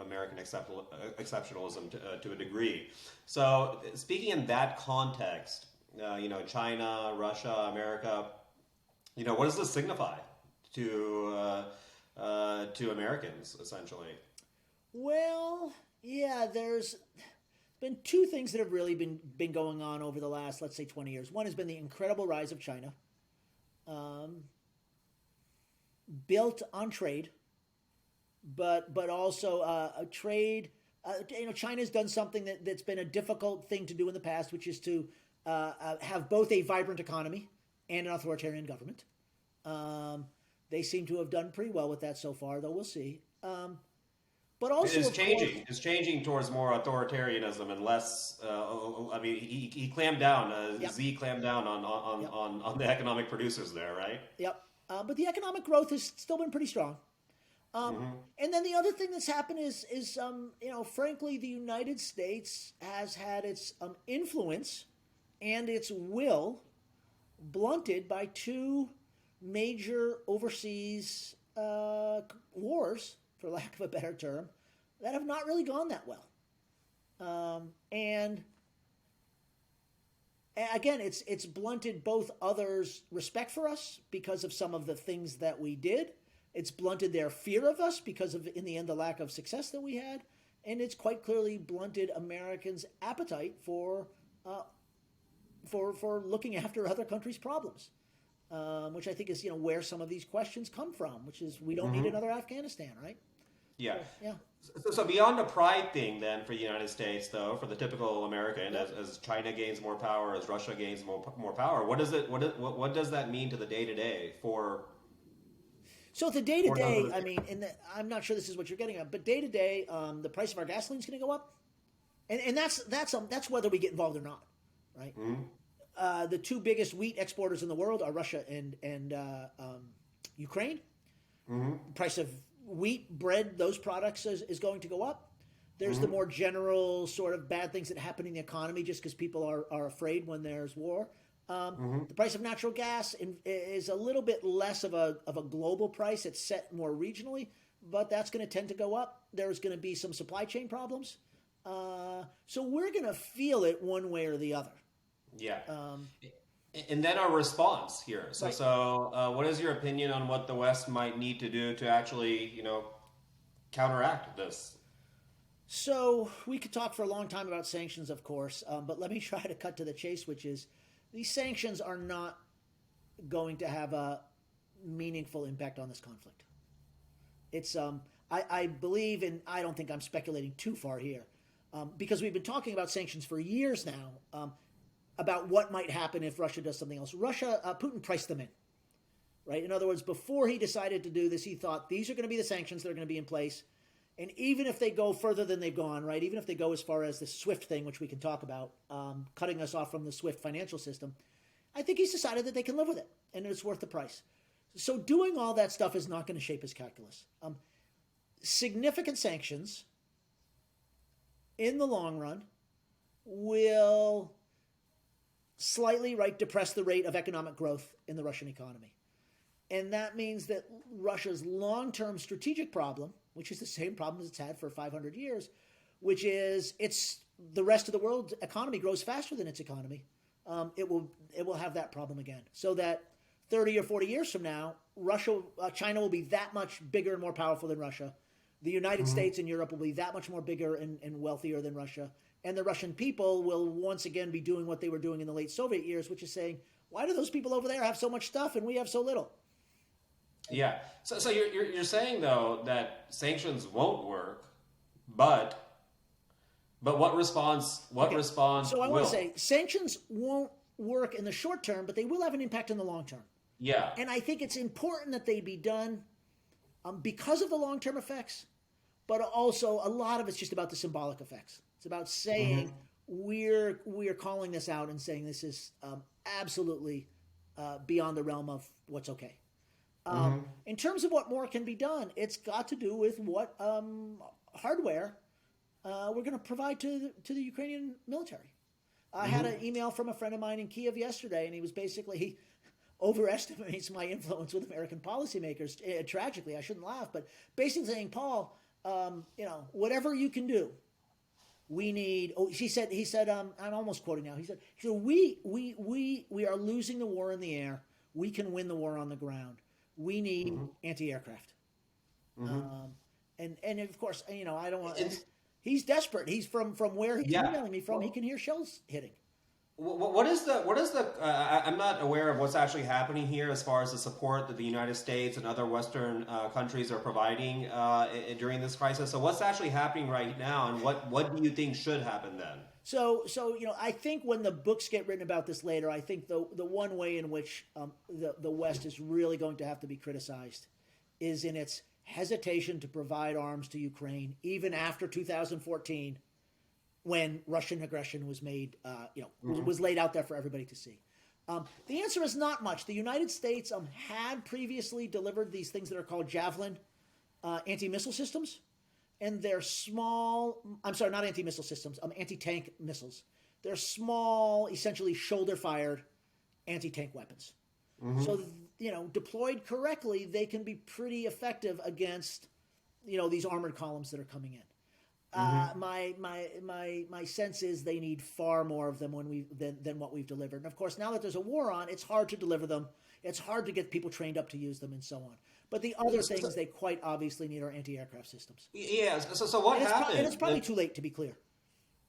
A: American exceptionalism to a degree. So, speaking in that context, China, Russia, America. What does this signify to Americans, essentially?
B: Well, yeah, there's been two things that have really been going on over the last, let's say, 20 years. One has been the incredible rise of China. built on trade, but also a trade. China's done something that's been a difficult thing to do in the past, which is to have both a vibrant economy and an authoritarian government. They seem to have done pretty well with that so far, though we'll see. But also,
A: It's
B: of course,
A: changing. It's changing towards more authoritarianism and less. I mean, he clamped down.
B: yep,
A: Z clamped down
B: yep,
A: on the economic producers there, right?
B: yep. But the economic growth has still been pretty strong. Um,
A: Hmm.
B: and then the other thing that's happened is frankly, the United States has had its influence and its will blunted by two major overseas wars, for lack of a better term, that have not really gone that well. And again, it's blunted both others' respect for us because of some of the things that we did. It's blunted their fear of us because of, in the end, the lack of success that we had, and it's quite clearly blunted Americans' appetite uh, for looking after other countries' problems, which I think is where some of these questions come from, which is we don't need
A: Hmm.
B: another Afghanistan, right?
A: Yeah.
B: So, yeah,
A: So beyond the pride thing, then for the United States, though, for the typical American,
B: yep.
A: as China gains more power, as Russia gains more power, what does it what does that mean to the day to day
B: So the day to
A: for those of
B: day,
A: us?
B: I mean, I'm not sure this is what you're getting at, but day to day, the price of our gasoline is going to go up, and that's whether we get involved or not, right?
A: Mhm.
B: The two biggest wheat exporters in the world are Russia and Ukraine.
A: Mhm.
B: The price of wheat, bread, those products is going to go up. There's the
A: Mhm.
B: more general sort of bad things that happen in the economy just because people are afraid when there's war.
A: Mhm.
B: The price of natural gas is a little bit less of a global price. It's set more regionally, but that's going to tend to go up. There's going to be some supply chain problems. So we're going to feel it one way or the other.
A: Yeah.
B: Um,
A: And then our response here. So,
B: right.
A: so what is your opinion on what the West might need to do to actually, counteract this?
B: So we could talk for a long time about sanctions, of course, but let me try to cut to the chase, which is these sanctions are not going to have a meaningful impact on this conflict. It's I believe, and I don't think I'm speculating too far here, because we've been talking about sanctions for years now, about what might happen if Russia does something else. Putin priced them in, right? In other words, before he decided to do this, he thought these are going to be the sanctions that are going to be in place. And even if they go further than they've gone, right? Even if they go as far as the SWIFT thing, which we can talk about, cutting us off from the SWIFT financial system, I think he's decided that they can live with it and it's worth the price. So doing all that stuff is not going to shape his calculus. Significant sanctions in the long run will slightly, right, depress the rate of economic growth in the Russian economy. And that means that Russia's long-term strategic problem, which is the same problem as it's had for 500 years, which is it's the rest of the world economy grows faster than its economy. It will have that problem again. So that 30 or 40 years from now, China will be that much bigger and more powerful than Russia. The United
A: Hmm.
B: States and Europe will be that much more bigger and wealthier than Russia. And the Russian people will once again be doing what they were doing in the late Soviet years, which is saying, why do those people over there have so much stuff and we have so little?
A: Yeah. So you're saying though that sanctions won't work, but what
B: Okay,
A: response
B: so I want to
A: will?
B: say sanctions won't work in the short term, but they will have an impact in the long term.
A: Yeah.
B: And I think it's important that they be done because of the long term effects, but also a lot of it's just about the symbolic effects. It's about saying
A: Hmm.
B: we're calling this out and saying this is absolutely beyond the realm of what's okay.
A: Hmm.
B: In terms of what more can be done, it's got to do with what hardware we're going to provide to the Ukrainian military. I had an
A: Hmm.
B: email from a friend of mine in Kiev yesterday, and he overestimates my influence with American policymakers. Tragically, I shouldn't laugh, but basically saying, Paul, whatever you can do, we need. Oh, he said, I'm almost quoting now. He said, we are losing the war in the air. We can win the war on the ground. We need
A: Hmm.
B: anti-aircraft.
A: Hmm.
B: Um, and of course, I don't want.
A: It's
B: He's desperate. He's from where he's
A: yeah.
B: emailing me from. He
A: Well,
B: can hear shells hitting.
A: I'm not aware of what's actually happening here as far as the support that the United States and other Western countries are providing during this crisis. So what's actually happening right now, and what do you think should happen then?
B: I think when the books get written about this later, I think the one way in which the West is really going to have to be criticized is in its hesitation to provide arms to Ukraine, even after 2014, when Russian aggression was made, was laid out there for everybody to see. The answer is not much. The United States had previously delivered these things that are called Javelin anti-missile systems, and they're small. I'm sorry, not anti-missile systems. Anti-tank missiles. They're small, essentially shoulder-fired anti-tank weapons. So deployed correctly, they can be pretty effective against these armored columns that are coming in. My sense is they need far more of them than what we've delivered. And of course, now that there's a war on, it's hard to deliver them. It's hard to get people trained up to use them and so on. But the other things they quite obviously need are anti-aircraft systems.
A: Yeah. So what happened?
B: And it's probably too late, to be clear.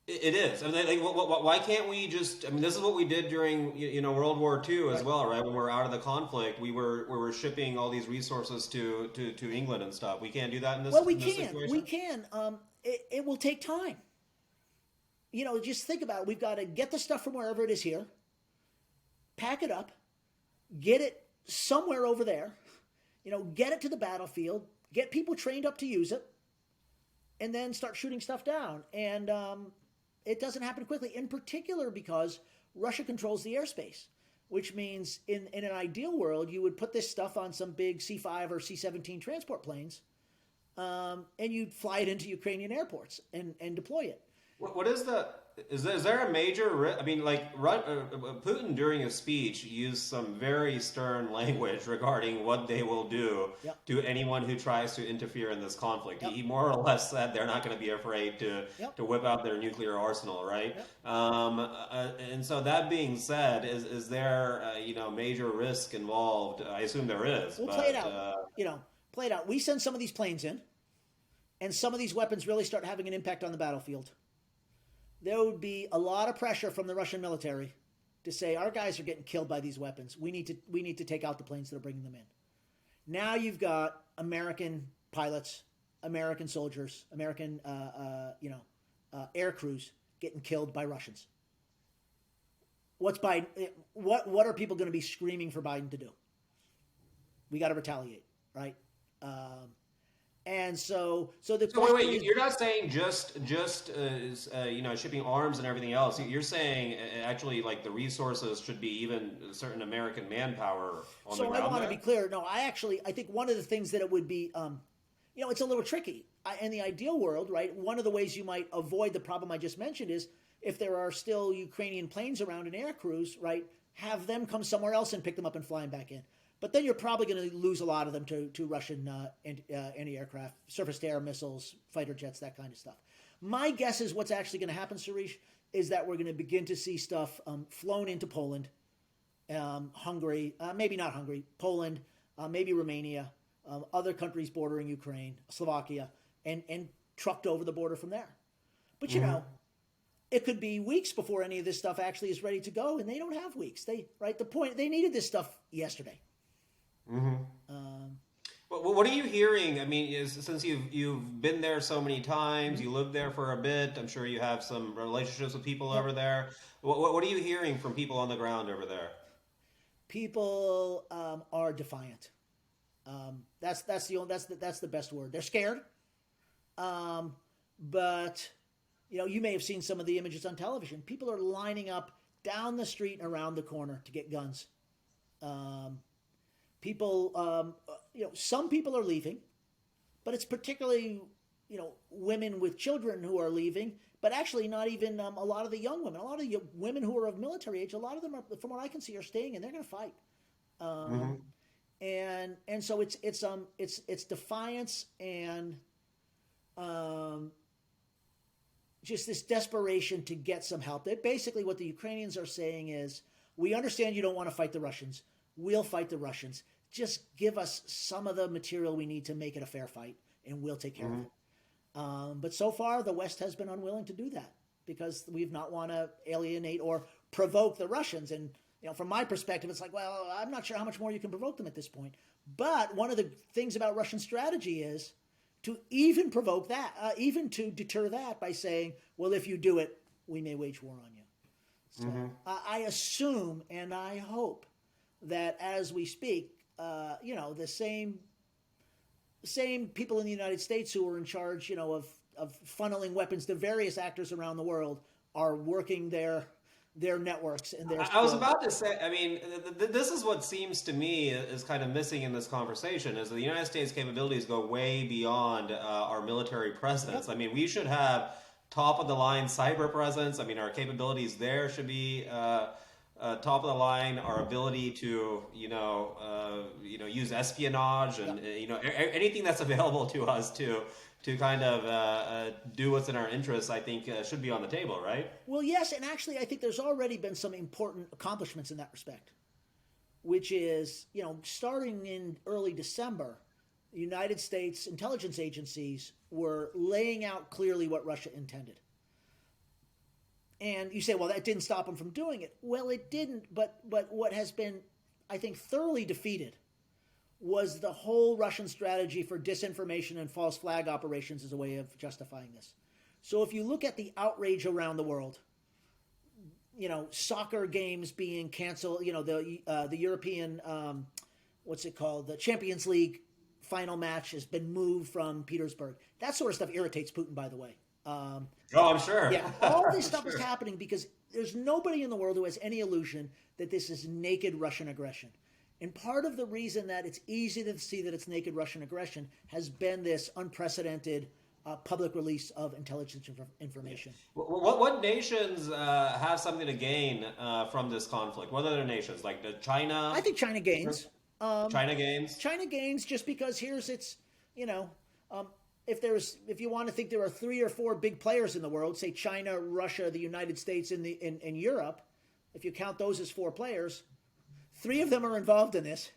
A: It is. I mean, why can't we just? I mean, this is what we did during World War II as well, right? When we were out of the conflict, we were shipping all these resources to England and stuff. We can't do that in this.
B: Well,
A: in this situation?
B: we can. It will take time. Just think about it. We've got to get the stuff from wherever it is here, pack it up, get it somewhere over there, get it to the battlefield, get people trained up to use it, and then start shooting stuff down. And it doesn't happen quickly, in particular because Russia controls the airspace, which means in an ideal world, you would put this stuff on some big C-5 or C-17 transport planes, and you'd fly it into Ukrainian airports and deploy it.
A: What is the? Is there a major risk? I mean, Putin during his speech used some very stern language regarding what they will do to anyone who tries to interfere in this conflict. He more or less said they're not going to be afraid to whip out their nuclear arsenal, right? And so that being said, is there major risk involved? I assume there is.
B: We'll play it out. Play it out. We send some of these planes in, and some of these weapons really start having an impact on the battlefield. There would be a lot of pressure from the Russian military to say our guys are getting killed by these weapons. We need to take out the planes that are bringing them in. Now you've got American pilots, American soldiers, American air crews getting killed by Russians. What's Biden? What are people going to be screaming for Biden to do? We got to retaliate, right? And so
A: wait, you're not saying just shipping arms and everything else. You're saying actually like the resources should be even certain American manpower on the ground.
B: So I want to be clear. No, I think one of the things that it would be, it's a little tricky. In the ideal world, right, one of the ways you might avoid the problem I just mentioned is if there are still Ukrainian planes around and air crews, right, have them come somewhere else and pick them up and fly them back in. But then you're probably going to lose a lot of them to Russian anti-aircraft, surface-to-air missiles, fighter jets, that kind of stuff. My guess is what's actually going to happen, Suresh, is that we're going to begin to see stuff flown into Poland, Hungary, maybe not Hungary, Poland, maybe Romania, other countries bordering Ukraine, Slovakia, and trucked over the border from there. But, it could be weeks before any of this stuff actually is ready to go, and they don't have weeks. They needed this stuff yesterday.
A: What are you hearing? I mean, since you've been there so many times, you lived there for a bit. I'm sure you have some relationships with people over there. What are you hearing from people on the ground over there?
B: People are defiant. That's the best word. They're scared. But you may have seen some of the images on television. People are lining up down the street and around the corner to get guns. People, some people are leaving, but it's particularly, women with children who are leaving, but actually not even a lot of the young women. A lot of the women who are of military age, a lot of them, from what I can see, are staying and they're going to fight. And so it's defiance and just this desperation to get some help. Basically, what the Ukrainians are saying is, we understand you don't want to fight the Russians. We'll fight the Russians. Just give us some of the material we need to make it a fair fight, and we'll take care of it. But so far, the West has been unwilling to do that because we've not want to alienate or provoke the Russians. And from my perspective, it's like, well, I'm not sure how much more you can provoke them at this point. But one of the things about Russian strategy is to even provoke that, even to deter that by saying, well, if you do it, we may wage war on you. So I assume and I hope that as we speak, the same people in the United States who are in charge, of funneling weapons to various actors around the world are working their networks and their.
A: I was about to say, I mean, this is what seems to me is kind of missing in this conversation, is that the United States capabilities go way beyond our military presence. I mean, we should have top of the line cyber presence. I mean, our capabilities there should be top of the line. Our ability to, use espionage and anything that's available to us to kind of do what's in our interests, I think should be on the table, right?
B: Well, yes, and actually, I think there's already been some important accomplishments in that respect, which is, starting in early December, the United States intelligence agencies were laying out clearly what Russia intended. And you say, well, that didn't stop them from doing it. Well, it didn't, but what has been, I think, thoroughly defeated was the whole Russian strategy for disinformation and false flag operations as a way of justifying this. So if you look at the outrage around the world, soccer games being canceled, the European, the Champions League final match has been moved from Petersburg. That sort of stuff irritates Putin, by the way.
A: I'm sure.
B: Yeah, all this stuff is happening because there's nobody in the world who has any illusion that this is naked Russian aggression. And part of the reason that it's easy to see that it's naked Russian aggression has been this unprecedented public release of intelligence information.
A: What nations have something to gain from this conflict? What other nations? Like China?
B: I think China gains.
A: China gains?
B: China gains just because here's its, if you want to think there are 3 or 4 big players in the world, say China, Russia, the United States, and Europe, if you count those as 4 players, 3 of them are involved in this,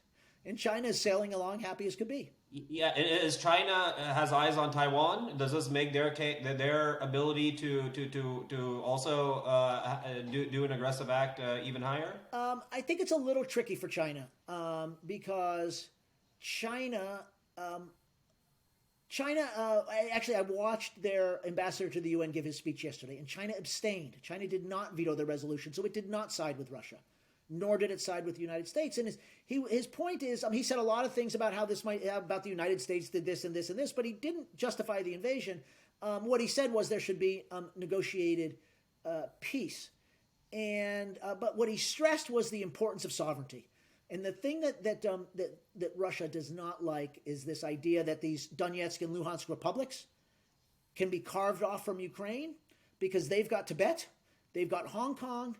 B: and China is sailing along happy as could be.
A: Yeah, is China has eyes on Taiwan? Does this make their ability to also do an aggressive act even higher?
B: I think it's a little tricky for China because China. I watched their ambassador to the UN give his speech yesterday, and China abstained. China did not veto the resolution, so it did not side with Russia, nor did it side with the United States. And his point is, he said a lot of things about how about the United States did this and this and this, but he didn't justify the invasion. What he said was there should be negotiated peace, but what he stressed was the importance of sovereignty. And the thing that Russia does not like is this idea that these Donetsk and Luhansk republics can be carved off from Ukraine because they've got Tibet, they've got Hong Kong,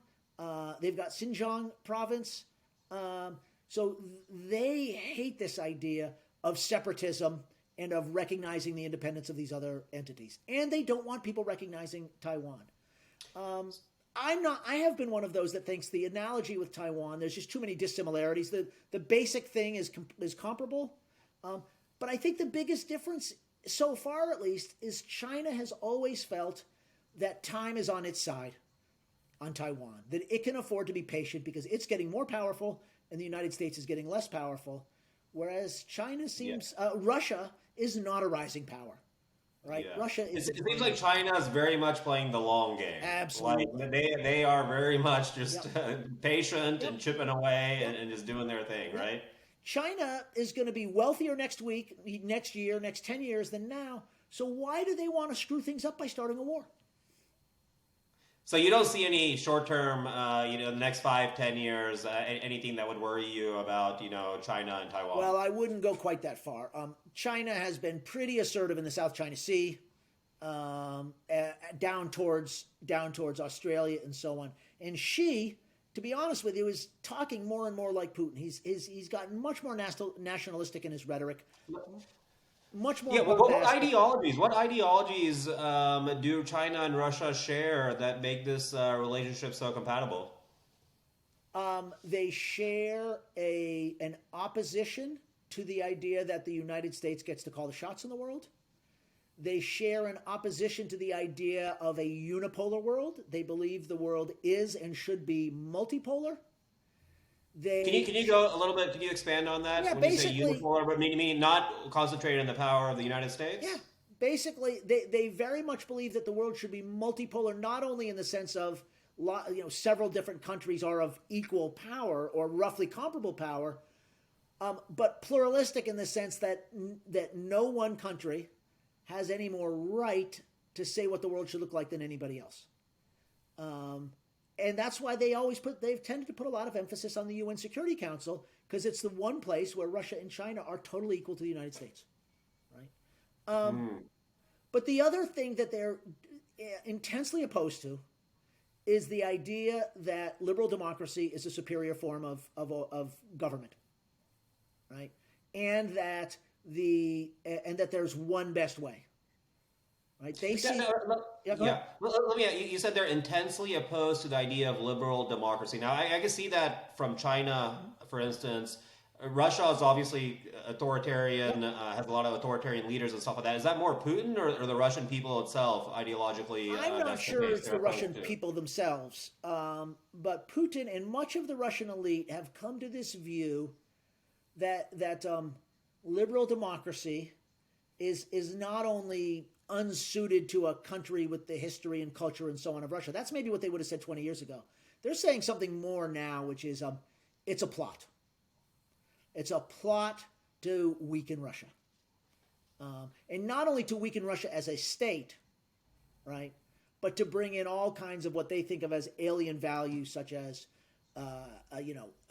B: they've got Xinjiang province. So they hate this idea of separatism and of recognizing the independence of these other entities. And they don't want people recognizing Taiwan. I have been one of those that thinks the analogy with Taiwan, there's just too many dissimilarities. The basic thing is comparable. But I think the biggest difference, so far at least, is China has always felt that time is on its side on Taiwan, that it can afford to be patient because it's getting more powerful and the United States is getting less powerful. Whereas China seems, Russia is not a rising power. Right,
A: yeah.
B: Russia is.
A: It seems like China is very much playing the long game.
B: Absolutely,
A: like they are very much just patient and chipping away and just doing their thing, right?
B: China is going to be wealthier next year, next 10 years than now. So why do they want to screw things up by starting a war?
A: So you don't see any short-term, the next 5-10 years, anything that would worry you about, China and Taiwan?
B: Well, I wouldn't go quite that far. China has been pretty assertive in the South China Sea, down towards Australia and so on. And Xi, to be honest with you, is talking more and more like Putin. He's gotten much more nationalistic in his rhetoric. Much more.
A: Yeah, what ideologies? What ideologies do China and Russia share that make this relationship so compatible?
B: They share an opposition to the idea that the United States gets to call the shots in the world. They share an opposition to the idea of a unipolar world. They believe the world is and should be multipolar.
A: Can you go a little bit? Can you expand on that
B: Yeah,
A: when you say
B: basically,
A: unipolar? But mean not concentrated in the power of the United
B: yeah,
A: States?
B: basically, they very much believe that the world should be multipolar, not only in the sense of several different countries are of equal power or roughly comparable power, but pluralistic in the sense that no one country has any more right to say what the world should look like than anybody else. And that's why they've tended to put a lot of emphasis on the UN Security Council, because it's the one place where Russia and China are totally equal to the United States, right? But the other thing that they're intensely opposed to is the idea that liberal democracy is a superior form of government, right? And that there's one best way, right? They see.
A: Yeah. Let me. You said they're intensely opposed to the idea of liberal democracy. Now, I can see that from China, for instance. Russia is obviously authoritarian, has a lot of authoritarian leaders and stuff like that. Is that more Putin or the Russian people itself ideologically?
B: I'm not sure it's the Russian people themselves, but Putin and much of the Russian elite have come to this view that liberal democracy is not only unsuited to a country with the history and culture and so on of Russia. That's maybe what they would have said 20 years ago. They're saying something more now, which is it's a plot. It's a plot to weaken Russia. And not only to weaken Russia as a state, right, but to bring in all kinds of what they think of as alien values, such as,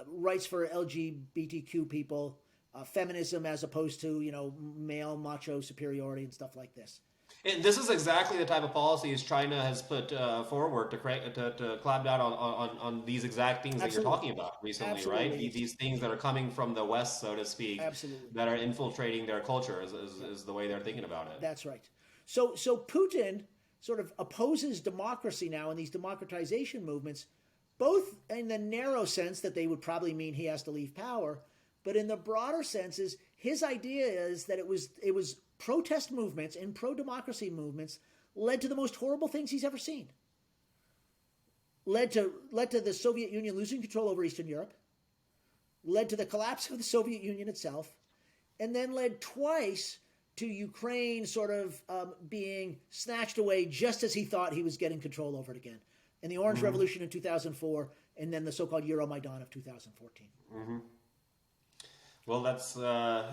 B: rights for LGBTQ people, feminism as opposed to, male macho superiority and stuff like this.
A: And this is exactly the type of policies China has put forward to clamp down on these exact things that you're talking about recently,
B: Absolutely.
A: right? These things that are coming from the West, so to speak,
B: Absolutely.
A: that are infiltrating their culture is the way they're thinking about it.
B: That's right. So Putin sort of opposes democracy now in these democratization movements, both in the narrow sense that they would probably mean he has to leave power, but in the broader sense is his idea is that it was protest movements and pro-democracy movements led to the most horrible things he's ever seen. Led to the Soviet Union losing control over Eastern Europe, led to the collapse of the Soviet Union itself, and then led twice to Ukraine sort of being snatched away just as he thought he was getting control over it again. And the Orange Revolution in 2004, and then the so-called Euromaidan of 2014.
A: Mm-hmm. Well, that's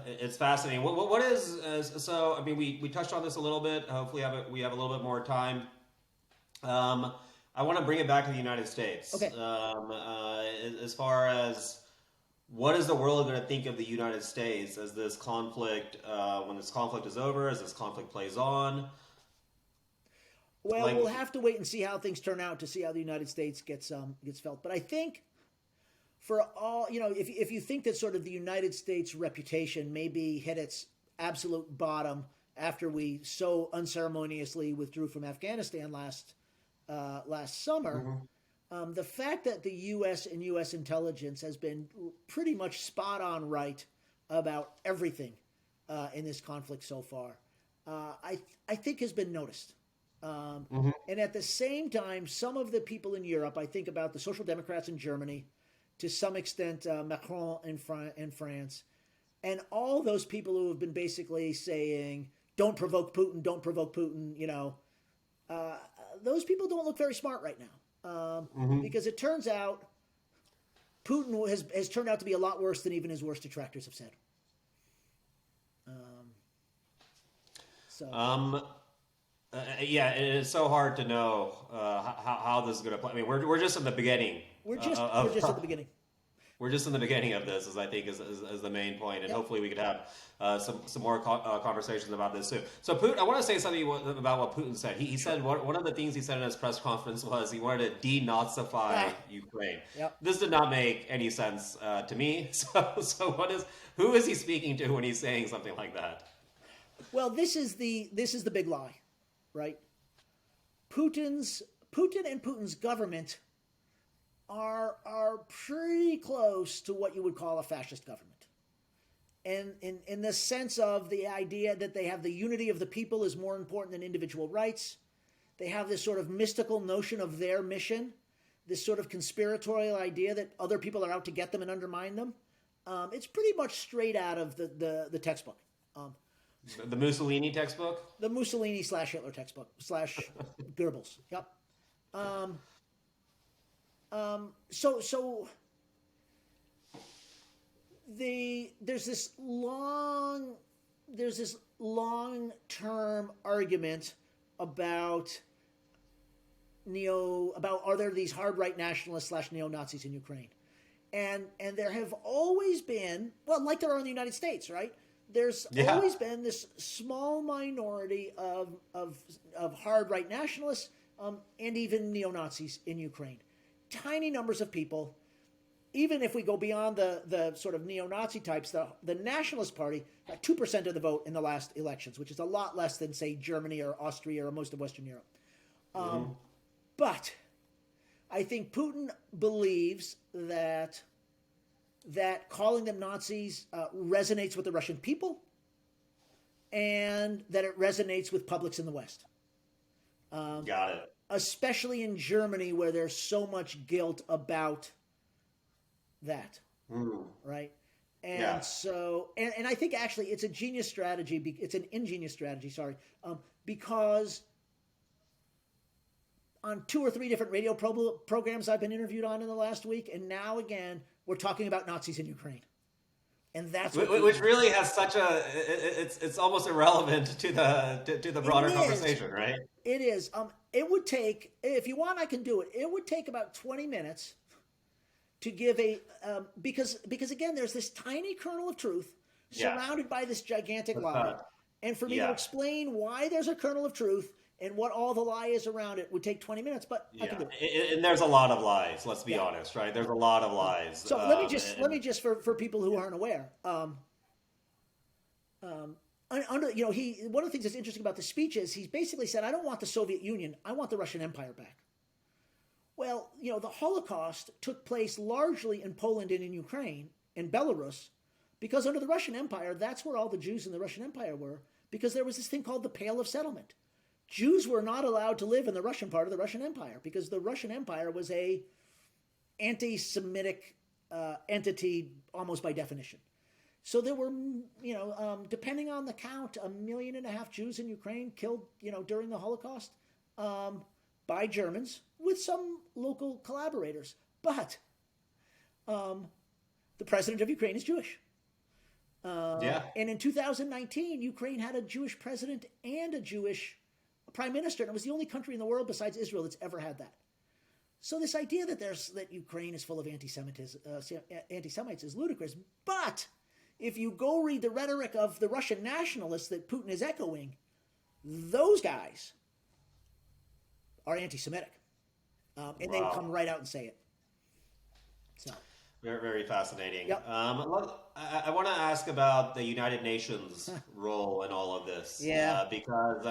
A: it's fascinating. What is so? I mean, we touched on this a little bit. Hopefully, we have a little bit more time. I want to bring it back to the United States.
B: Okay.
A: As far as what is the world going to think of the United States as this conflict, when this conflict is over, as this conflict plays on?
B: Well, we'll have to wait and see how things turn out to see how the United States gets felt. But I think for all, if you think that sort of the United States reputation maybe hit its absolute bottom after we so unceremoniously withdrew from Afghanistan last summer, the fact that the U.S. and U.S. intelligence has been pretty much spot on right about everything in this conflict so far, I think has been noticed. And at the same time, some of the people in Europe, I think about the Social Democrats in Germany, to some extent Macron in France, and all those people who have been basically saying, don't provoke Putin, those people don't look very smart right now. Because it turns out Putin has turned out to be a lot worse than even his worst detractors have said.
A: Yeah, it's so hard to know how this is going to play. I mean, we're just in the beginning.
B: We're just at the beginning.
A: We're just in the beginning of this, I think is the main point, and hopefully we could have some more conversations about this too. So Putin, I want to say something about what Putin said. He said one of the things he said in his press conference was he wanted to denazify Ukraine.
B: Yep.
A: This did not make any sense to me. So who is he speaking to when he's saying something like that?
B: Well, this is the big lie, right? Putin and Putin's government are pretty close to what you would call a fascist government. and in the sense of the idea that they have the unity of the people is more important than individual rights. They have this sort of mystical notion of their mission, this sort of conspiratorial idea that other people are out to get them and undermine them. It's pretty much straight out of the textbook.
A: The Mussolini textbook?
B: The Mussolini / Hitler textbook / Goebbels. Yep. So there's this long-term argument about are there these hard right nationalists / neo-Nazis in Ukraine, and there have always been, well, like there are in the United States, right? There's always been this small minority of hard right nationalists and even neo-Nazis in Ukraine. Tiny numbers of people. Even if we go beyond the sort of neo-Nazi types, the Nationalist Party got 2% of the vote in the last elections, which is a lot less than, say, Germany or Austria or most of Western Europe. But I think Putin believes that calling them Nazis resonates with the Russian people, and that it resonates with publics in the West.
A: Got it.
B: Especially in Germany, where there's so much guilt about that, right? And so, and I think actually it's a genius strategy. It's an ingenious strategy, sorry, because on 2 or 3 different radio programs I've been interviewed on in the last week, and now again we're talking about Nazis in Ukraine, and that's
A: which really has such a it's almost irrelevant to the broader conversation, right?
B: It is. It would take, if you want, I can do it. It would take about 20 minutes to give because again, there's this tiny kernel of truth surrounded by this gigantic lie, and for me to explain why there's a kernel of truth and what all the lie is around it would take 20 minutes, but I can do it.
A: And there's a lot of lies, let's be honest, right? There's a lot of lies.
B: So let me just for people who aren't aware, one of the things that's interesting about the speech is he's basically said, I don't want the Soviet Union, I want the Russian Empire back. Well, the Holocaust took place largely in Poland and in Ukraine and Belarus, because under the Russian Empire, that's where all the Jews in the Russian Empire were, because there was this thing called the Pale of Settlement. Jews were not allowed to live in the Russian part of the Russian Empire because the Russian Empire was a anti-Semitic entity almost by definition. So there were, depending on the count, 1.5 million Jews in Ukraine killed, during the Holocaust by Germans with some local collaborators. But the president of Ukraine is Jewish. And in 2019, Ukraine had a Jewish president and a Jewish prime minister, and it was the only country in the world besides Israel that's ever had that. So this idea that Ukraine is full of anti-Semites is ludicrous. But if you go read the rhetoric of the Russian nationalists that Putin is echoing, those guys are anti-Semitic, and they come right out and say it. So.
A: Very, very fascinating.
B: Yep.
A: I want to ask about the United Nations role in all of this.
B: Yeah.
A: Because,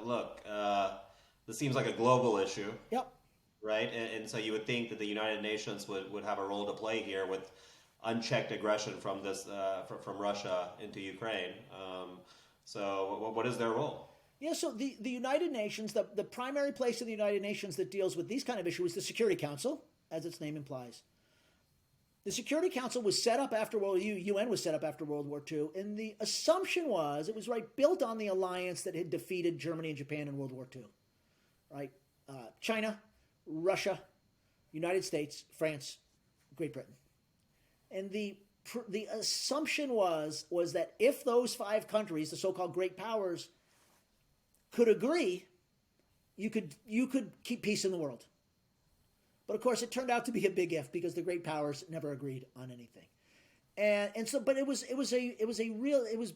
A: look, this seems like a global issue.
B: Yep.
A: Right? And so you would think that the United Nations would have a role to play here with unchecked aggression from from Russia into Ukraine. So what is their role?
B: Yeah, so the United Nations, the primary place in the United Nations that deals with these kind of issues is the Security Council, as its name implies. The Security Council was set up after UN was set up after World War II, and the assumption was it was built on the alliance that had defeated Germany and Japan in World War II, right? China, Russia, United States, France, Great Britain, and the assumption was that if those 5 countries, the so-called great powers, could agree, you could keep peace in the world. But of course, it turned out to be a big if, because the great powers never agreed on anything, and so. But it was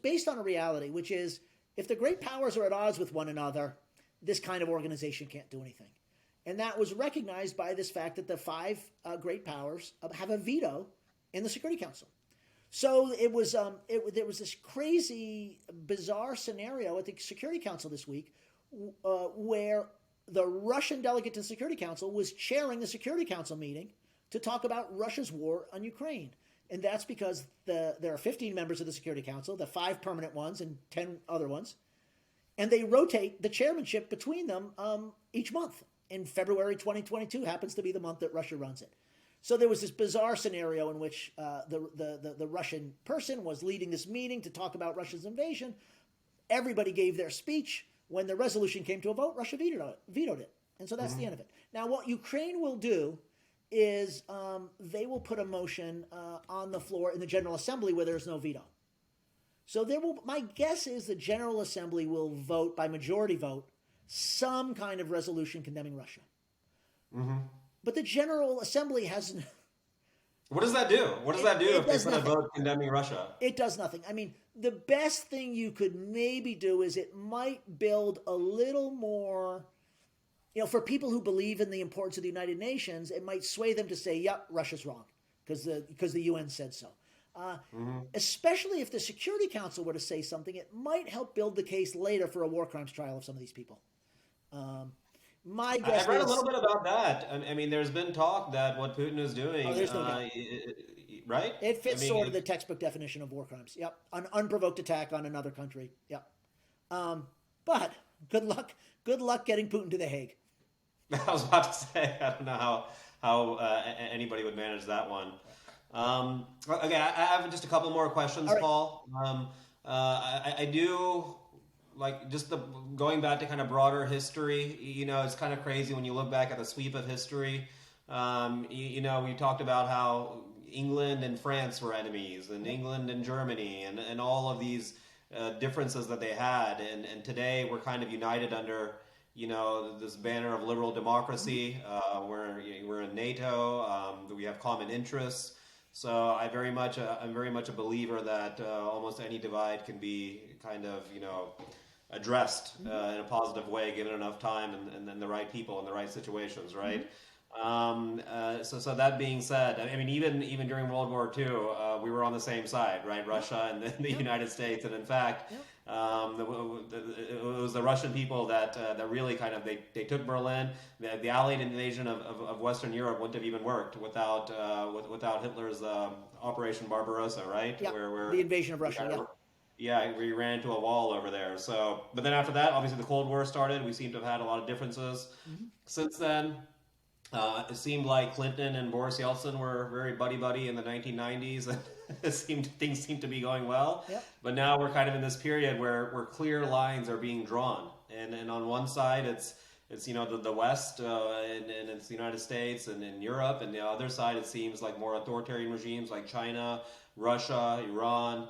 B: based on a reality, which is if the great powers are at odds with one another, this kind of organization can't do anything, and that was recognized by this fact that the 5 great powers have a veto in the Security Council. So there was this crazy, bizarre scenario at the Security Council this week, where the Russian delegate to the Security Council was chairing the Security Council meeting to talk about Russia's war on Ukraine. And that's because there are 15 members of the Security Council, the 5 permanent ones and 10 other ones, and they rotate the chairmanship between them each month. In February 2022 happens to be the month that Russia runs it. So there was this bizarre scenario in which the Russian person was leading this meeting to talk about Russia's invasion. Everybody gave their speech. When the resolution came to a vote, Russia vetoed it. And so that's the end of it. Now, what Ukraine will do is they will put a motion on the floor in the General Assembly where there's no veto. So my guess is the General Assembly will vote by majority vote some kind of resolution condemning Russia. Mm-hmm. But the General Assembly hasn't.
A: What does that do? What does that do if they put a vote condemning Russia?
B: It does nothing. I mean, the best thing you could maybe do is it might build a little more, for people who believe in the importance of the United Nations, it might sway them to say, yep, Russia's wrong because the UN said so. Especially if the Security Council were to say something, it might help build the case later for a war crimes trial of some of these people. My guess
A: I read a little bit about that. I mean, there's been talk that what Putin is doing,
B: there's no doubt.
A: Right?
B: It fits sort of the textbook definition of war crimes. Yep, an unprovoked attack on another country. Yep. But good luck getting Putin to The Hague.
A: I was about to say, I don't know how anybody would manage that one. Okay, I have just a couple more questions,
B: right.
A: Paul. I do. Like just going back to kind of broader history, it's kind of crazy when you look back at the sweep of history. We talked about how England and France were enemies, and England and Germany, and all of these differences that they had. And today we're kind of united under, this banner of liberal democracy. We're in NATO. We have common interests. So I'm very much a believer that almost any divide can be kind of, addressed in a positive way, given enough time and the right people in the right situations, right? So that being said, I mean, even during World War II, we were on the same side, right? Russia and the United States, and in fact, it was the Russian people that really kind of they took Berlin. The Allied invasion of Western Europe wouldn't have even worked without Hitler's Operation Barbarossa, right?
B: Yeah,
A: Where
B: the invasion of Russia.
A: Yeah, we ran into a wall over there. So, but then after that, obviously the Cold War started. We seem to have had a lot of differences since then. It seemed like Clinton and Boris Yeltsin were very buddy in the 1990s, and things seemed to be going well.
B: Yep.
A: But now we're kind of in this period where clear lines are being drawn, and on one side it's the West and it's the United States and in Europe, and the other side it seems like more authoritarian regimes like China, Russia, Iran.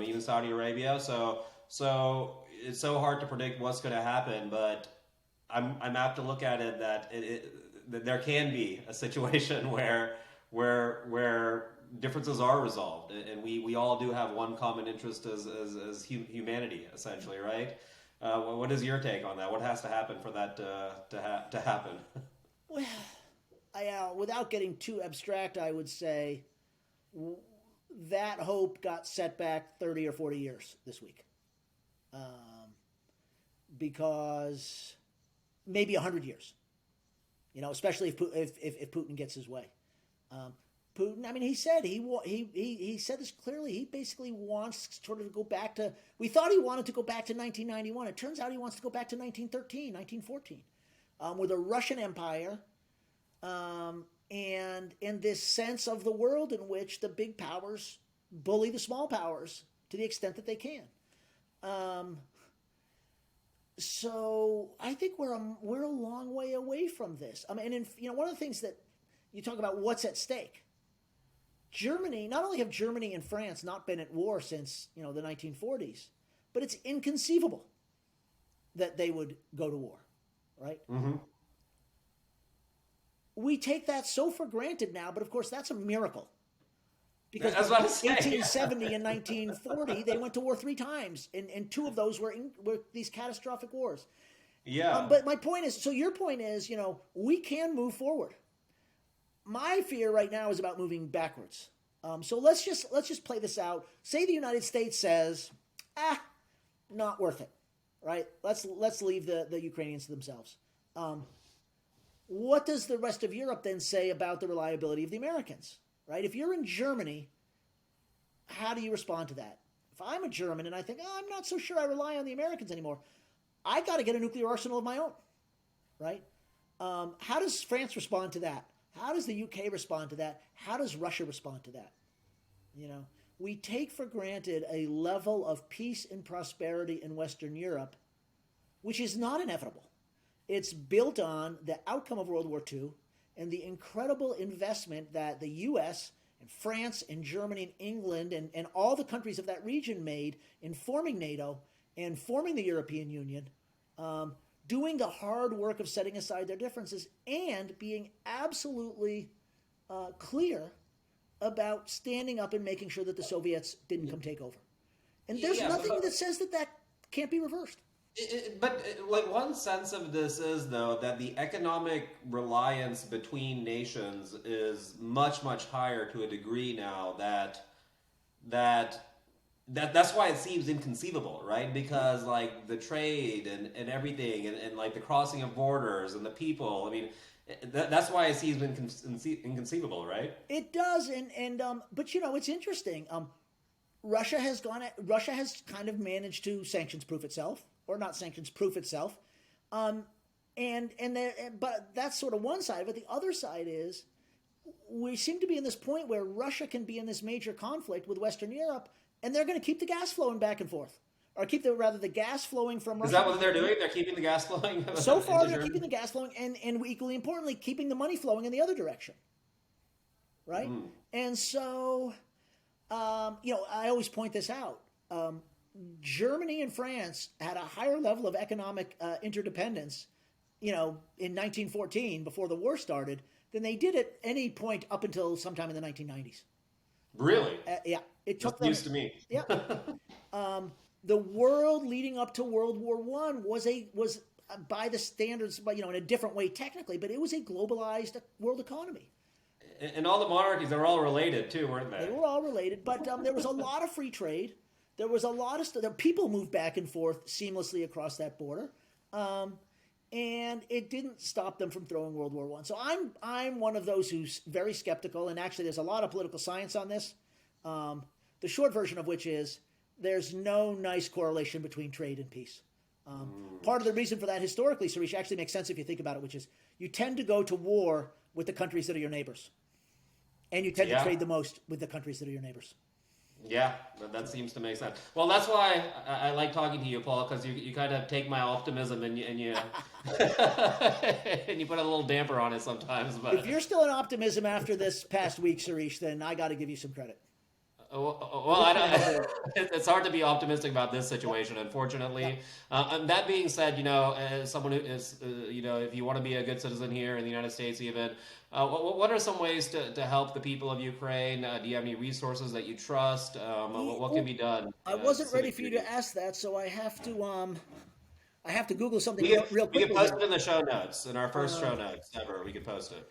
A: Even Saudi Arabia. So it's so hard to predict what's going to happen, but I'm apt to look at it that that there can be a situation where differences are resolved, and we all do have one common interest as humanity, essentially, right? What is your take on that? What has to happen for that to happen?
B: Well, without getting too abstract, I would say that hope got set back 30 or 40 years this week. Because maybe 100 years, especially if Putin gets his way. Putin, I mean, he said this clearly. He basically wants sort of to go back to, we thought he wanted to go back to 1991. It turns out he wants to go back to 1913, 1914, with a Russian Empire, and this sense of the world in which the big powers bully the small powers to the extent that they can. So I think we're a long way away from this. I mean, one of the things that you talk about, what's at stake. Germany, not only have Germany and France not been at war since the 1940s, but it's inconceivable that they would go to war, right? Mm-hmm. We take that so for granted now, but of course that's a miracle. Because in 1870 and 1940, they went to war 3 times, and 2 of those were these catastrophic wars.
A: Yeah.
B: But my point is, so your point is, we can move forward. My fear right now is about moving backwards. So let's just play this out. Say the United States says, not worth it, right? Let's leave the Ukrainians to themselves. What does the rest of Europe then say about the reliability of the Americans? right? If you're in Germany, how do you respond to that? If I'm a German and I think, oh, I'm not so sure I rely on the Americans anymore, I got to get a nuclear arsenal of my own, right? How does France respond to that? How does the UK respond to that? How does Russia respond to that? You know, we take for granted a level of peace and prosperity in Western Europe, which is not inevitable. It's built on the outcome of World War II and the incredible investment that the US and France and Germany and England and all the countries of that region made in forming NATO and forming the European Union, doing the hard work of setting aside their differences and being absolutely clear about standing up and making sure that the Soviets didn't come take over. And there's nothing that says that that can't be reversed.
A: Like one sense of this is though that the economic reliance between nations is much higher to a degree now that's why it seems inconceivable, right? Because like the trade and everything and like the crossing of borders and the people, I mean, that's why it seems inconceivable, right?
B: It does, but you know, it's interesting. Russia has kind of managed to sanctions-proof itself, or not sanctions-proof itself, but that's sort of one side. But the other side is we seem to be in this point where Russia can be in this major conflict with Western Europe, and they're going to keep the gas flowing back and forth, or keep the gas flowing from Russia.
A: Is that what they're doing? They're keeping the gas flowing.
B: So far, they're keeping the gas flowing, and equally importantly, keeping the money flowing in the other direction, right? And so. You know, I always point this out. Germany and France had a higher level of economic interdependence, you know, in 1914 before the war started than they did at any point up until sometime in the 1990s.
A: Really?
B: Yeah, it took
A: them. News to me.
B: Yeah. The world leading up to World War I was by the standards, but you know, in a different way technically, but it was a globalized world economy.
A: And all the monarchies, they were all related too, weren't they?
B: They were all related, but there was a lot of free trade. There was a lot of people moved back and forth seamlessly across that border, and it didn't stop them from throwing World War I. So I'm one of those who's very skeptical, and actually there's a lot of political science on this. The short version of which is there's no nice correlation between trade and peace. Part of the reason for that historically, Suresh, actually makes sense if you think about it, which is you tend to go to war with the countries that are your neighbors. And you tend to trade the most with the countries that are your neighbors.
A: Yeah, that seems to make sense. Well, that's why I like talking to you, Paul, because you kind of take my optimism and you and you put a little damper on it sometimes. But
B: if you're still in optimism after this past week, Suresh, then I got to give you some credit.
A: Well, it's hard to be optimistic about this situation, unfortunately. And that being said, you know, as someone who is, you know, if you want to be a good citizen here in the United States, even, what are some ways to help the people of Ukraine? Do you have any resources that you trust? What can be done?
B: I wasn't ready for you to ask that, so I have to Google something real quick.
A: We can post it in the show notes, in our first show notes ever. We can post it.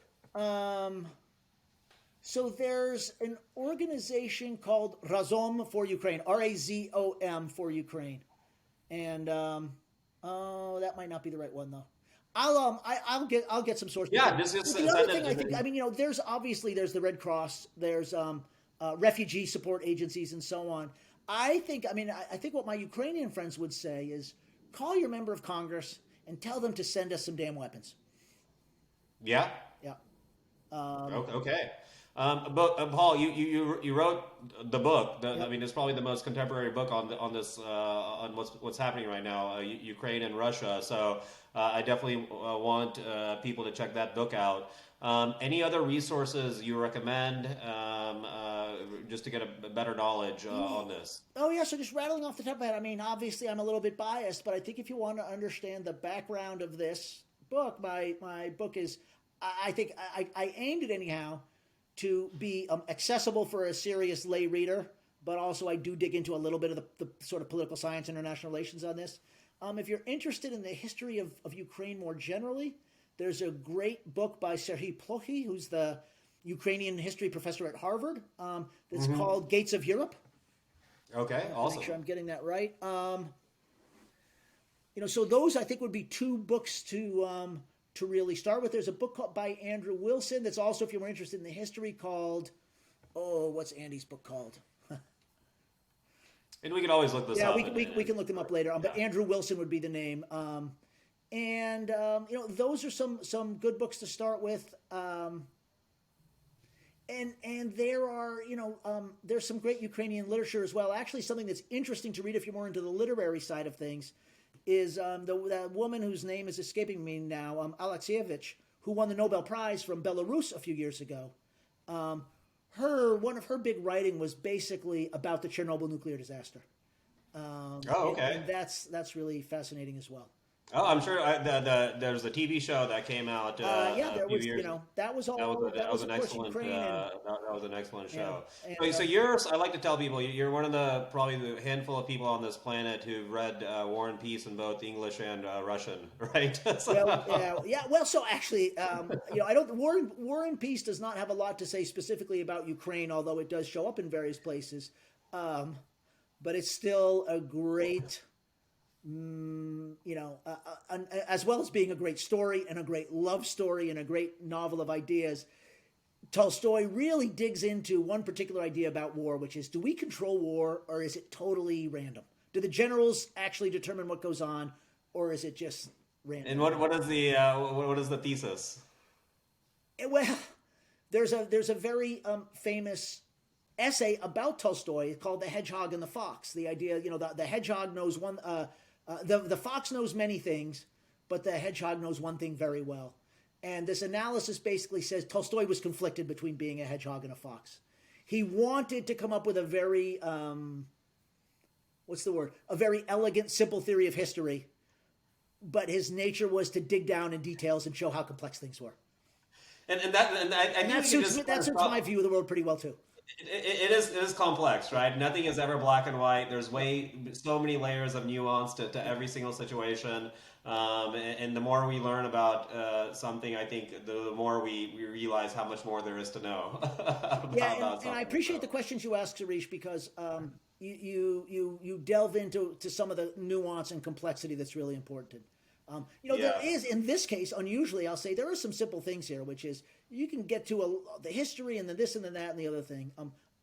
B: So there's an organization called Razom for Ukraine, Razom for Ukraine, and that might not be the right one though. I'll get some sources.
A: Yeah, this is
B: the other thing. I think. I mean, you know, there's the Red Cross, there's refugee support agencies, and so on. I think what my Ukrainian friends would say is call your member of Congress and tell them to send us some damn weapons.
A: Yeah.
B: Yeah.
A: Okay. But Paul, you wrote the book. I mean, it's probably the most contemporary book on this on what's happening right now, Ukraine and Russia. So I definitely want people to check that book out. Any other resources you recommend just to get a better knowledge on this?
B: Oh yeah, so just rattling off the top of my head. I mean, obviously I'm a little bit biased, but I think if you want to understand the background of this book, my book is, I think I aimed it anyhow to be accessible for a serious lay reader, but also I do dig into a little bit of the sort of political science, international relations on this. If you're interested in the history of Ukraine more generally, there's a great book by Serhiy Plokhy, who's the Ukrainian history professor at Harvard, that's called Gates of Europe.
A: Okay, awesome.
B: Make sure I'm getting that right. You know, so those I think would be two books to really start with. There's a book by Andrew Wilson that's also, if you were interested in the history, called Oh, what's Andy's book called?
A: And we can always look this
B: Yeah,
A: up.
B: we can look them up later. But Andrew Wilson would be the name. Those are some good books to start with. And there are, there's some great Ukrainian literature as well. Actually, something that's interesting to read if you're more into the literary side of things is that woman whose name is escaping me now, Alexievich, who won the Nobel Prize from Belarus a few years ago. One of her big writing was basically about the Chernobyl nuclear disaster.
A: Oh, okay.
B: And that's really fascinating as well.
A: Oh, I'm sure there's a TV show that came out
B: There
A: a few
B: was,
A: years.
B: that was all.
A: That was an
B: of course
A: excellent
B: Ukraine and
A: that was an excellent show.
B: and,
A: So yours, I like to tell people you're one of the probably the handful of people on this planet who've read War and Peace in both English and Russian, right?
B: Well, so actually, I don't. War and Peace does not have a lot to say specifically about Ukraine, although it does show up in various places. But it's still a great. As well as being a great story and a great love story and a great novel of ideas, Tolstoy really digs into one particular idea about war, which is, do we control war or is it totally random? Do the generals actually determine what goes on or is it just random?
A: And what is the thesis?
B: Well, there's a very famous essay about Tolstoy called "The Hedgehog and the Fox." The idea, the hedgehog knows one. The fox knows many things, but the hedgehog knows one thing very well. And this analysis basically says Tolstoy was conflicted between being a hedgehog and a fox. He wanted to come up with a very, a very elegant, simple theory of history, but his nature was to dig down in details and show how complex things were.
A: And that
B: suits my view of the world pretty well too.
A: It is complex, right? Nothing is ever black and white. There's so many layers of nuance to every single situation. And the more we learn about something, I think the more we realize how much more there is to know.
B: And I appreciate the questions you ask, Suresh, because you delve into some of the nuance and complexity that's really important. There is, in this case, unusually, I'll say, there are some simple things here, which is you can get to the history and the this and the that and the other thing.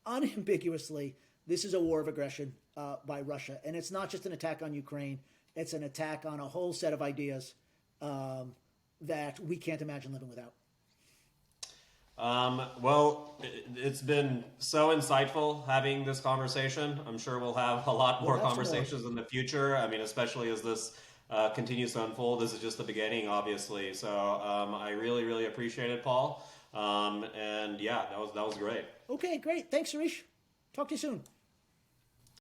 B: Unambiguously, this is a war of aggression by Russia. And it's not just an attack on Ukraine. It's an attack on a whole set of ideas that we can't imagine living without.
A: Well, it's been so insightful having this conversation. I'm sure we'll have a lot more conversations in the future. I mean, especially as this continues to unfold. This is just the beginning, obviously. So I really, really appreciate it, Paul. That was great.
B: Okay, great. Thanks, Suresh. Talk to you soon.